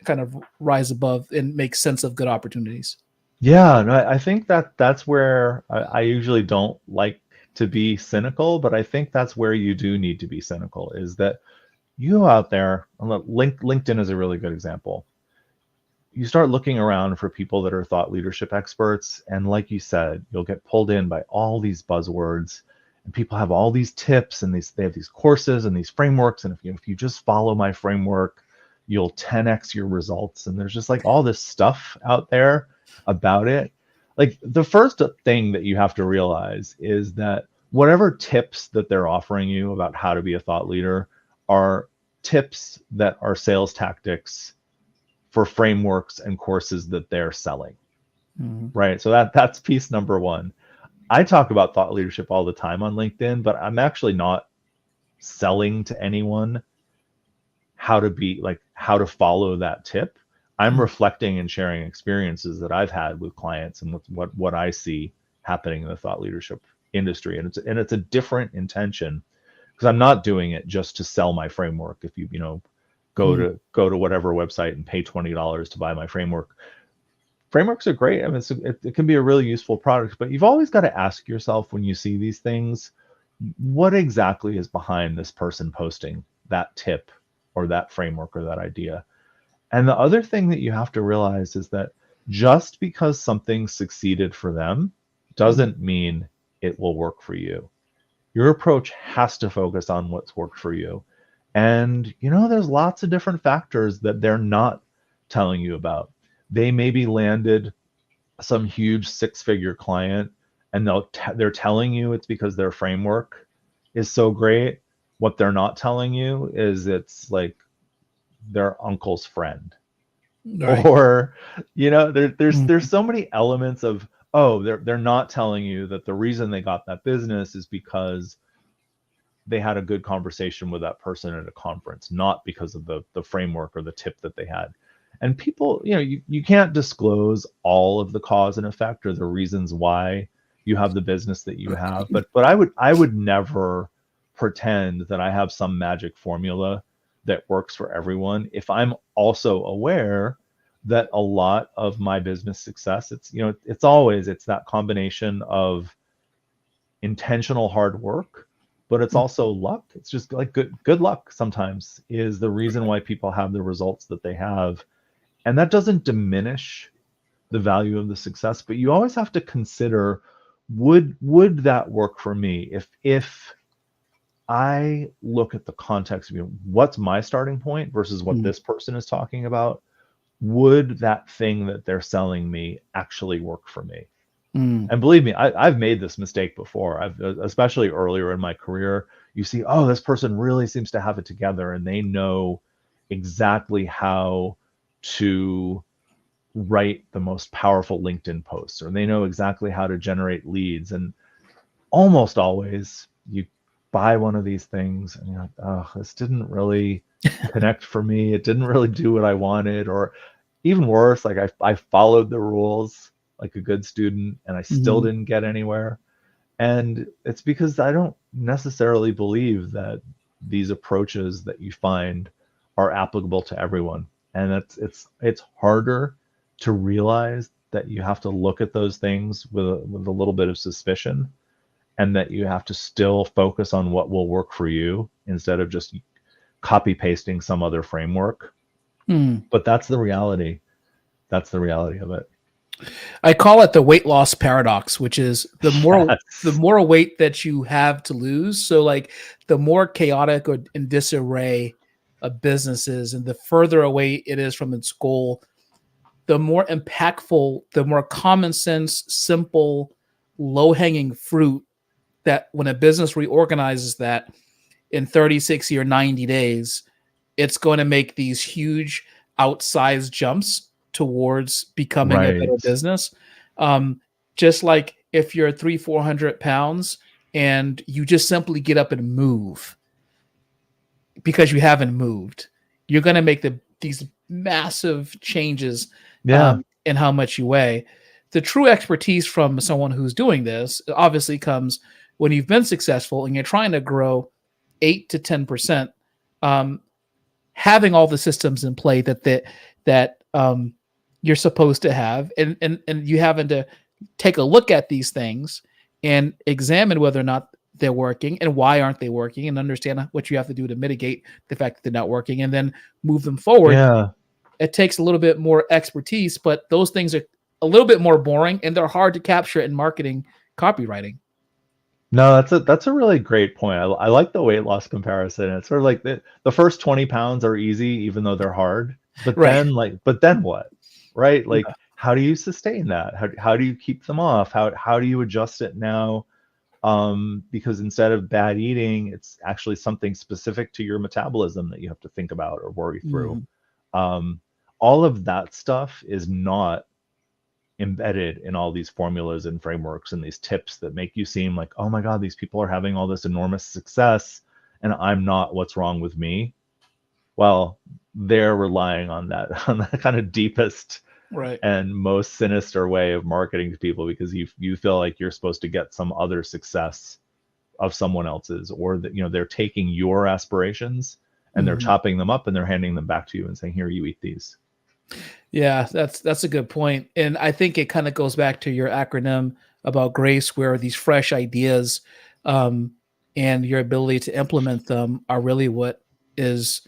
kind of rise above and make sense of good opportunities? Yeah, no, I think that's where I usually don't like to be cynical, but I think that's where you do need to be cynical, is that you out there, LinkedIn is a really good example. You start looking around for people that are thought leadership experts, and like you said, you'll get pulled in by all these buzzwords, and people have all these tips, and they have these courses and these frameworks, and if you just follow my framework, you'll 10x your results. And there's just like all this stuff out there about it. Like, the first thing that you have to realize is that whatever tips that they're offering you about how to be a thought leader are tips that are sales tactics for frameworks and courses that they're selling. Mm-hmm. Right? So that's piece number one. I talk about thought leadership all the time on LinkedIn, but I'm actually not selling to anyone how to follow that tip. I'm reflecting and sharing experiences that I've had with clients and with what I see happening in the thought leadership industry. And it's a different intention, because I'm not doing it just to sell my framework. If you go to whatever website and pay $20 to buy my framework. Frameworks are great. I mean, it can be a really useful product, but you've always got to ask yourself when you see these things, what exactly is behind this person posting that tip or that framework or that idea? And the other thing that you have to realize is that just because something succeeded for them doesn't mean it will work for you. Your approach has to focus on what's worked for you. And, there's lots of different factors that they're not telling you about. They maybe landed some huge 6-figure client, and they're telling you it's because their framework is so great. What they're not telling you is it's like their uncle's friend. Right. Or, there's so many elements of, they're not telling you that the reason they got that business is because they had a good conversation with that person at a conference, not because of the framework or the tip that they had. And people, you can't disclose all of the cause and effect or the reasons why you have the business that you have. But I would never pretend that I have some magic formula that works for everyone, if I'm also aware that a lot of my business success, it's that combination of intentional hard work, but it's also luck. It's just like good luck sometimes is the reason why people have the results that they have. And that doesn't diminish the value of the success, but you always have to consider, would that work for me? If I look at the context of what's my starting point versus what this person is talking about, would that thing that they're selling me actually work for me? And believe me, I've made this mistake before. Especially earlier in my career, you see, this person really seems to have it together, and they know exactly how to write the most powerful LinkedIn posts, or they know exactly how to generate leads. And almost always you buy one of these things and you're like, this didn't really connect for me. It didn't really do what I wanted. Or even worse, like I followed the rules like a good student and I still didn't get anywhere. And it's because I don't necessarily believe that these approaches that you find are applicable to everyone. And it's harder to realize that you have to look at those things with a little bit of suspicion, and that you have to still focus on what will work for you instead of just copy pasting some other framework. But that's the reality. That's the reality of it. I call it the weight loss paradox, which is the more weight that you have to lose. So like the more chaotic or in disarray a business is, and the further away it is from its goal, the more impactful, the more common sense, simple, low hanging fruit that when a business reorganizes that in 30, 60, or 90 days, it's going to make these huge outsized jumps towards becoming a better Right. business. Um, just like if you're 300, 400 pounds and you just simply get up and move because you haven't moved, you're going to make these massive changes Yeah. in how much you weigh. The true expertise from someone who's doing this obviously comes when you've been successful and you're trying to grow 8 to 10%. Um, Having all the systems in play that you're supposed to have, and you having to take a look at these things and examine whether or not they're working and why aren't they working, and understand what you have to do to mitigate the fact that they're not working, and then move them forward. Yeah. It takes a little bit more expertise, but those things are a little bit more boring and they're hard to capture in marketing copywriting. No, that's a really great point. I like the weight loss comparison. It's sort of like the first 20 pounds are easy, even though they're hard. Right. But then what? Right? Yeah. Like, how do you sustain that? How do you keep them off? How do you adjust it now? Because instead of bad eating, it's actually something specific to your metabolism that you have to think about or worry through. Mhm. Um, all of that stuff is not embedded in all these formulas and frameworks and these tips that make you seem like, oh my God, these people are having all this enormous success and I'm not. What's wrong with me? Well, they're relying on that on that kind of deepest Right. and most sinister way of marketing to people, because you feel like you're supposed to get some other success of someone else's, or that they're taking your aspirations and they're Mhm. chopping them up and they're handing them back to you and saying, here, you eat these. Yeah, that's a good point. And I think it kind of goes back to your acronym about grace, where these fresh ideas um, and your ability to implement them are really what is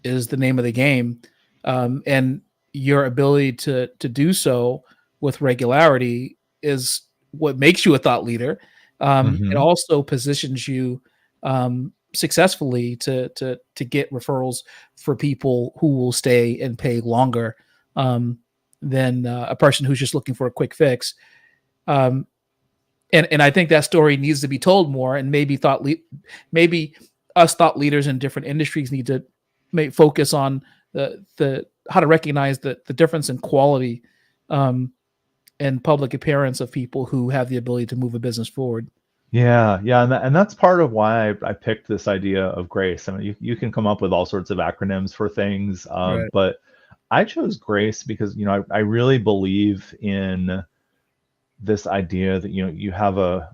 is the name of the game. And your ability to do so with regularity is what makes you a thought leader. It Hmm. also positions you successfully to get referrals for people who will stay and pay longer um, than a person who's just looking for a quick fix. Um, and I think that story needs to be told more. And maybe us thought leaders in different industries need to focus on the how to recognize the difference in quality um, and public appearance of people who have the ability to move a business forward. Yeah, yeah, and that's part of why I picked this idea of grace. I mean, you can come up with all sorts of acronyms for things, Right. but I chose grace because I really believe in this idea that you have a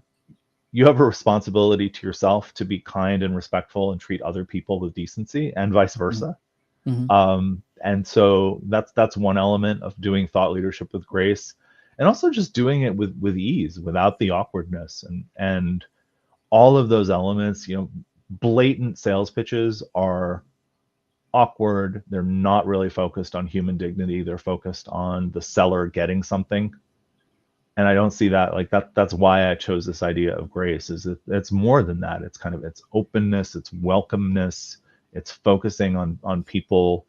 responsibility to yourself to be kind and respectful and treat other people with decency, and vice versa. Mm-hmm. And so that's one element of doing thought leadership with grace, and also just doing it with ease, without the awkwardness, and all of those elements. Blatant sales pitches are awkward. They're not really focused on human dignity. They're focused on the seller getting something. And I don't see that. Like, that's why I chose this idea of grace. Is that it's more than that. It's kind of, it's openness, it's welcomeness, it's focusing on people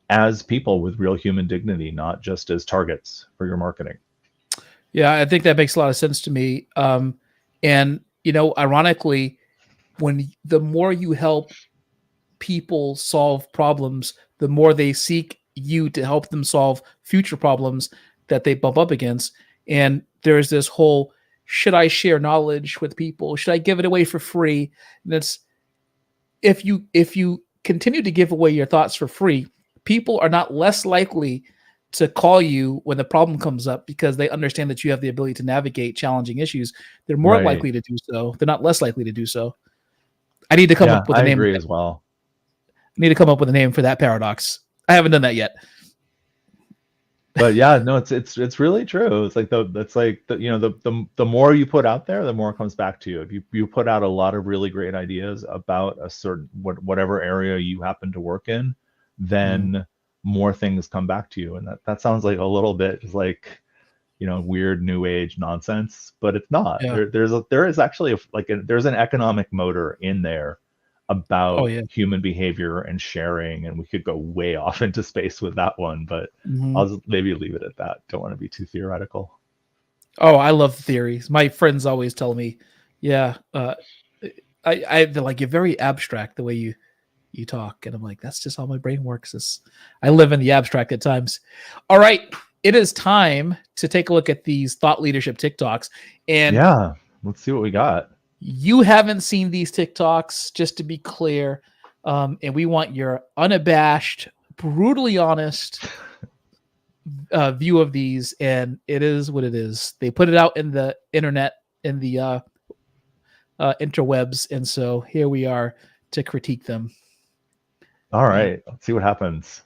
as people with real human dignity, not just as targets for your marketing. Yeah, I think that makes a lot of sense to me. And ironically, when the more you help people solve problems, the more they seek you to help them solve future problems that they bump up against. And there's this whole, should I share knowledge with people? Should I give it away for free? And it's, if you continue to give away your thoughts for free, people are not less likely to call you when the problem comes up because they understand that you have the ability to navigate challenging issues. They're more Right. likely to do so. They're not less likely to do so. I need to come Yeah, up with a I name. agree as well. Need to come up with a name for that paradox. I haven't done that yet. But yeah, no, it's really true. It's like the more you put out there, the more it comes back to you. If you put out a lot of really great ideas about a certain whatever area you happen to work in, Mm, then more things come back to you. And that sounds like a little bit just like weird new age nonsense, but it's not. yeah. There is actually there's an economic motor in there about Oh yeah. human behavior and sharing, and we could go way off into space with that one, but Mhm. I'll just maybe leave it at that. Don't want to be too theoretical. Oh, I love theories. My friends always tell me, yeah, they're like, you're very abstract the way you talk, and I'm like, that's just how my brain works. I live in the abstract at times. All right, it is time to take a look at these thought leadership TikToks, and Yeah, let's see what we got. you haven't seen these TikToks, just to be clear, and we want your unabashed, brutally honest view of these, and it is what it is. They put it out in the internet, in the interwebs, and so here we are to critique them. All And right, let's see what happens.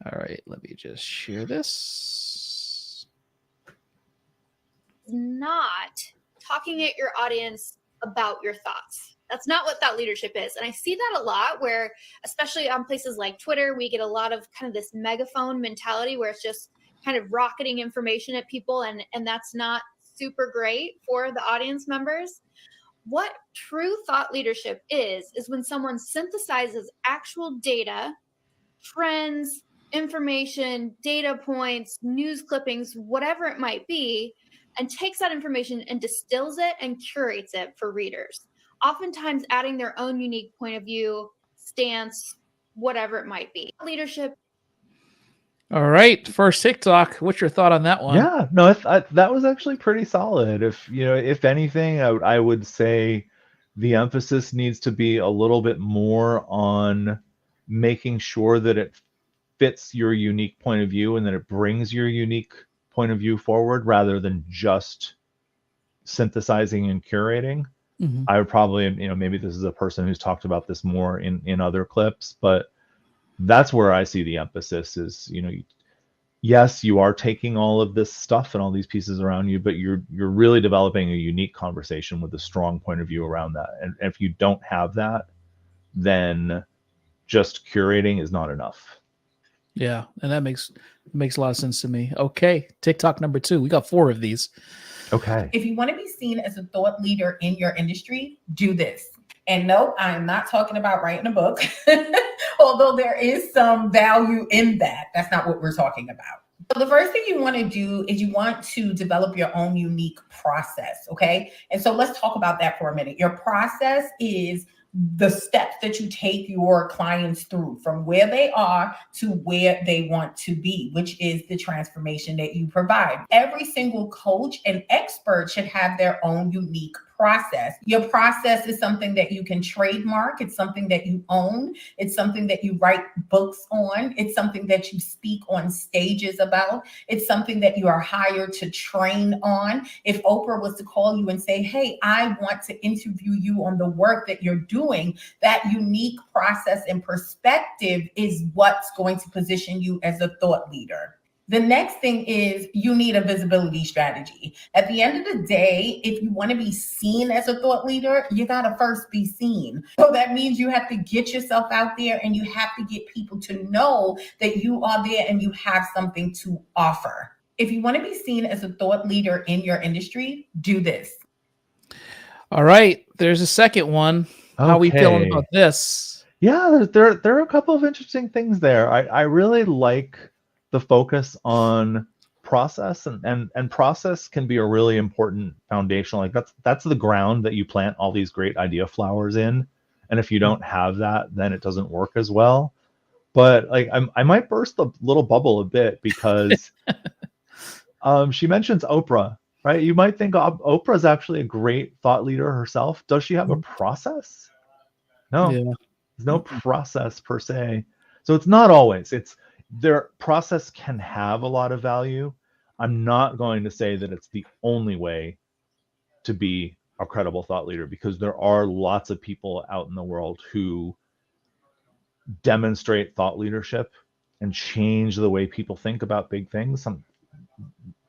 all right, let me just share this. Not talking at your audience about your thoughts. That's not what thought leadership is. And I see that a lot where, especially on places like Twitter, we get a lot of kind of this megaphone mentality where it's just kind of rocketing information at people. And that's not super great for the audience members. What true thought leadership is when someone synthesizes actual data, trends, information, data points, news clippings, whatever it might be, and takes that information and distills it and curates it for readers. Oftentimes, adding their own unique point of view, stance, whatever it might be. Leadership. All right, first TikTok. What's your thought on that one? Yeah, no, that was actually pretty solid. If you know, if anything, I would say the emphasis needs to be a little bit more on making sure that it fits your unique point of view and that it brings your unique point of view forward rather than just synthesizing and curating. Mhm. I would probably, maybe this is a person who's talked about this more in other clips, but that's where I see the emphasis is, yes, you are taking all of this stuff and all these pieces around you, but you're really developing a unique conversation with a strong point of view around that. And if you don't have that, then just curating is not enough. Yeah, and that makes a lot of sense to me. Okay, TikTok number 2. We got 4 of these. Okay. If you want to be seen as a thought leader in your industry, do this. And no, I'm not talking about writing a book, although there is some value in that. That's not what we're talking about. So the first thing you want to do is you want to develop your own unique process, okay? And so let's talk about that for a minute. Your process is the steps that you take your clients through from where they are to where they want to be, which is the transformation that you provide. Every single coach and expert should have their own unique process. Your process is something that you can trademark. It's something that you own. It's something that you write books on. It's something that you speak on stages about. It's something that you are hired to train on. If Oprah was to call you and say, hey, I want to interview you on the work that you're doing, that unique process and perspective is what's going to position you as a thought leader. The next thing is you need a visibility strategy. At the end of the day, if you want to be seen as a thought leader, you got to first be seen. So that means you have to get yourself out there and you have to get people to know that you are there and you have something to offer. If you want to be seen as a thought leader in your industry, do this. All right, there's a second one. How are we feeling about this? Yeah, there are a couple of interesting things there. I really like the focus on process and process can be a really important foundation. Like that's the ground that you plant all these great idea flowers in. And if you don't have that, then it doesn't work as well. But like I might burst the little bubble a bit because she mentions Oprah, right? You might think Oprah is actually a great thought leader herself. Does she have a process? No. Yeah. There's no process per se. So it's not always. Their process can have a lot of value. I'm not going to say that it's the only way to be a credible thought leader because there are lots of people out in the world who demonstrate thought leadership and change the way people think about big things.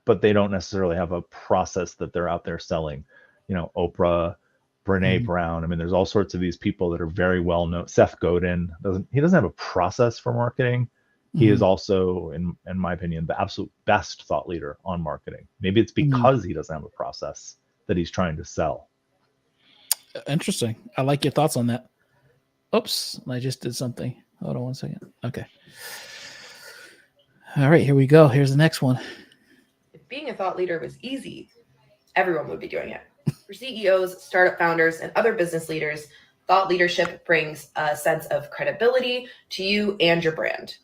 But they don't necessarily have a process that they're out there selling. Oprah, Brene Brown. I mean, there's all sorts of these people that are very well known. Seth Godin doesn't have a process for marketing. He is also, in my opinion, the absolute best thought leader on marketing. Maybe it's because he doesn't have a process that he's trying to sell. Interesting. I like your thoughts on that. Oops, I just did something. Hold on 1 second. Okay. All right, here we go. Here's the next one. If being a thought leader was easy, everyone would be doing it. For CEOs, startup founders, and other business leaders, thought leadership brings a sense of credibility to you and your brand.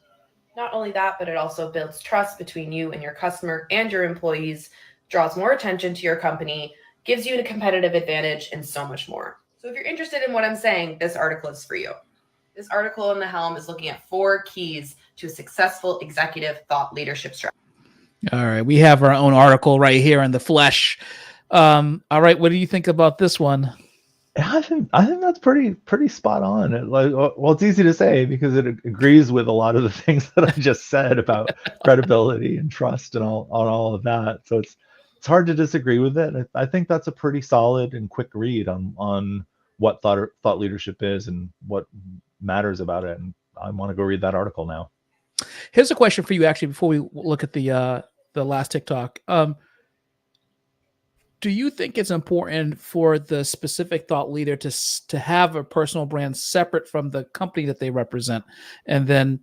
Not only that, but it also builds trust between you and your customer and your employees, draws more attention to your company, gives you a competitive advantage, and so much more. So if you're interested in what I'm saying, this article is for you. This article in the Helm is looking at 4 keys to a successful executive thought leadership strategy. All right, we have our own article right here in the flesh. All right, what do you think about this one? I think that's pretty spot on. Well, it's easy to say because it agrees with a lot of the things that I just said about credibility and trust and all of that. So it's hard to disagree with it. I think that's a pretty solid and quick read on what thought leadership is and what matters about it. And I want to go read that article now. Here's a question for you, actually, before we look at the last TikTok. Do you think it's important for the specific thought leader to have a personal brand separate from the company that they represent, and then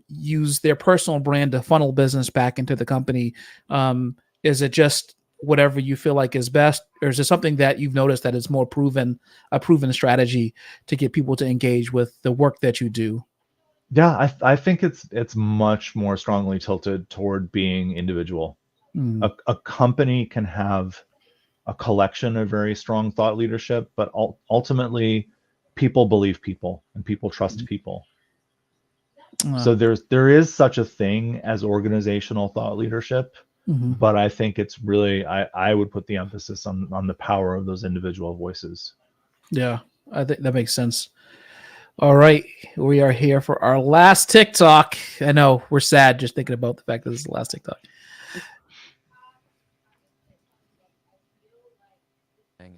use their personal brand to funnel business back into the company? Is it just whatever you feel like is best, or is it something that you've noticed that is more a proven strategy to get people to engage with the work that you do? Yeah, I think it's much more strongly tilted toward being individual. A company can have a collection of very strong thought leadership, but ultimately people believe people and people trust people. So there is such a thing as organizational thought leadership, but I think it's really, I would put the emphasis on the power of those individual voices. Yeah, I think that makes sense. All right, we are here for our last TikTok. I know we're sad just thinking about the fact that this is the last TikTok.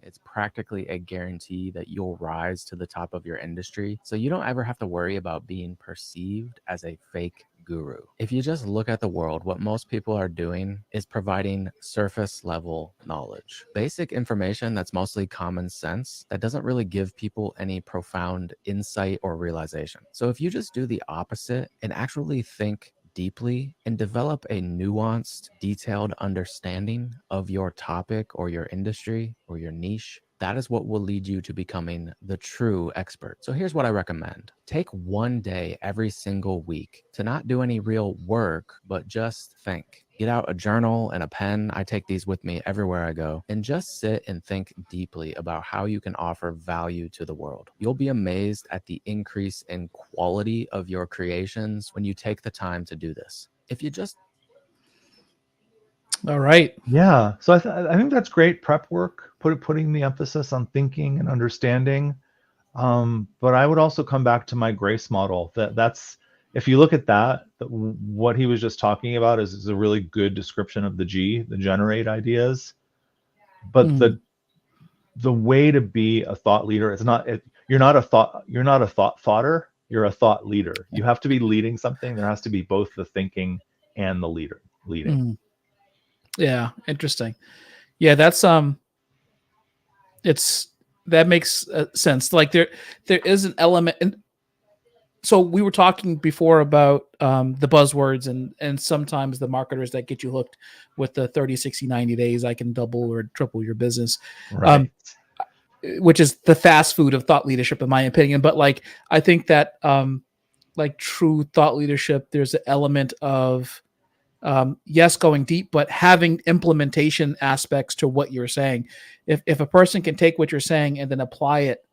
It's practically a guarantee that you'll rise to the top of your industry, so you don't ever have to worry about being perceived as a fake guru. If you just look at the world, what most people are doing is providing surface level knowledge, basic information that's mostly common sense that doesn't really give people any profound insight or realization. So if you just do the opposite and actually think deeply and develop a nuanced, detailed understanding of your topic or your industry or your niche, that is what will lead you to becoming the true expert. So here's what I recommend. Take one day every single week to not do any real work, but just think. Get out a journal and a pen. I take these with me everywhere I go, and just sit and think deeply about how you can offer value to the world. You'll be amazed at the increase in quality of your creations when you take the time to do this. If you just All right. Yeah, so I think that's great prep work, putting the emphasis on thinking and understanding. But I would also come back to my GRACE model. That's if you look at that, what he was just talking about is a really good description of the generate ideas. But the way to be a thought leader, you're not a thought fodder, you're a thought leader. You have to be leading something. There has to be both the thinking and the leading. Yeah, interesting. Yeah, that's that makes sense. Like there is an element, and so we were talking before about the buzzwords and sometimes the marketers that get you hooked with the 30, 60, 90 days. I can double or triple your business, Right. Which is the fast food of thought leadership, in my opinion. But like, I think that like true thought leadership, there's an element of yes, going deep, but having implementation aspects to what you're saying. If a person can take what you're saying and then apply it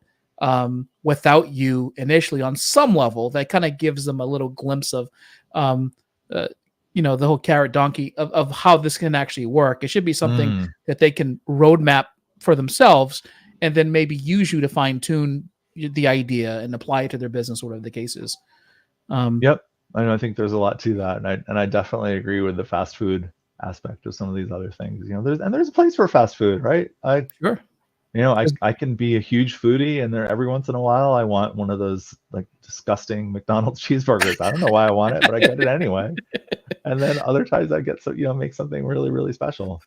without you initially on some level, that kind of gives them a little glimpse of, the whole carrot donkey of how this can actually work. It should be something that they can roadmap for themselves and then maybe use you to fine tune the idea and apply it to their business, whatever the case is. Yep. I think there's a lot to that, and I definitely agree with the fast food aspect of some of these other things. There's a place for fast food, right? Sure. I can be a huge foodie, and every once in a while I want one of those like disgusting McDonald's cheeseburgers. I don't know why I want it, but I get it anyway. And then other times I get make something really, really special.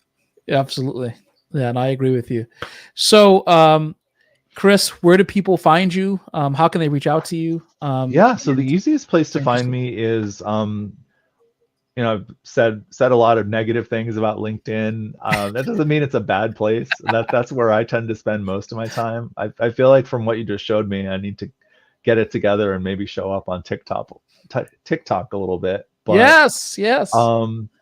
Yeah, absolutely. Yeah, and I agree with you. So Chris, where do people find you? How can they reach out to you? Yeah, so the and easiest place to they're find interested. me is I've said a lot of negative things about LinkedIn. That doesn't mean it's a bad place. That's where I tend to spend most of my time. I feel like from what you just showed me, I need to get it together and maybe show up on TikTok a little bit. Yes.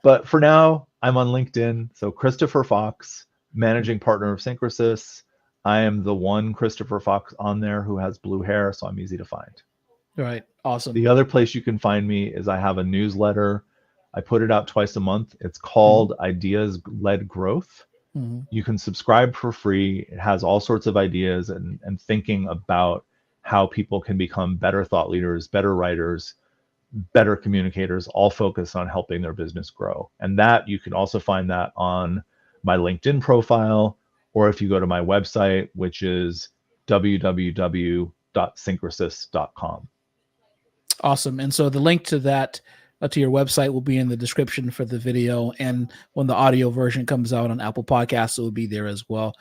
But for now, I'm on LinkedIn. So Christopher Fox, managing partner of Synchrosis. I am the one Christopher Fox on there who has blue hair, so I'm easy to find. Right. Awesome. The other place you can find me is I have a newsletter. I put it out twice a month. It's called Ideas Led Growth. Mhm. You can subscribe for free. It has all sorts of ideas and thinking about how people can become better thought leaders, better writers, better communicators, all focused on helping their business grow. And that you can also find that on my LinkedIn profile, or if you go to my website, which is www.synchrosis.com. Awesome. And so the link to that, to your website, will be in the description for the video. And when the audio version comes out on Apple Podcasts, it will be there as well.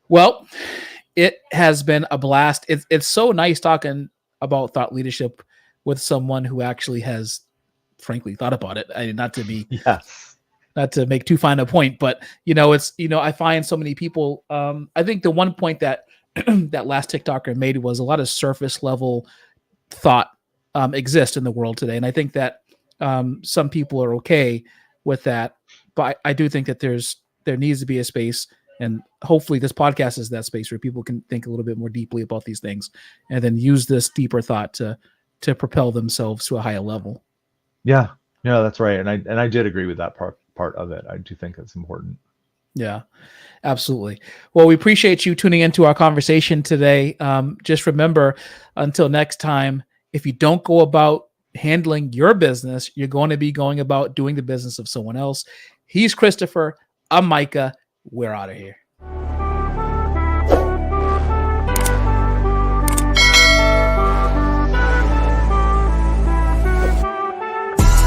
Well, it has been a blast. It's so nice talking about thought leadership with someone who actually has, frankly, thought about it. Not to make too fine a point, but I find so many people. I think the one point that that last TikToker made was a lot of surface level thought exists in the world today, and I think that some people are okay with that, but I do think that there needs to be a space, and hopefully this podcast is that space where people can think a little bit more deeply about these things, and then use this deeper thought to propel themselves to a higher level. Yeah, that's right, and I did agree with that part of it. I do think it's important. Yeah, absolutely. Well, we appreciate you tuning into our conversation today. Just remember, until next time, if you don't go about handling your business, you're going to be going about doing the business of someone else. He's Christopher. I'm Micah. We're out of here.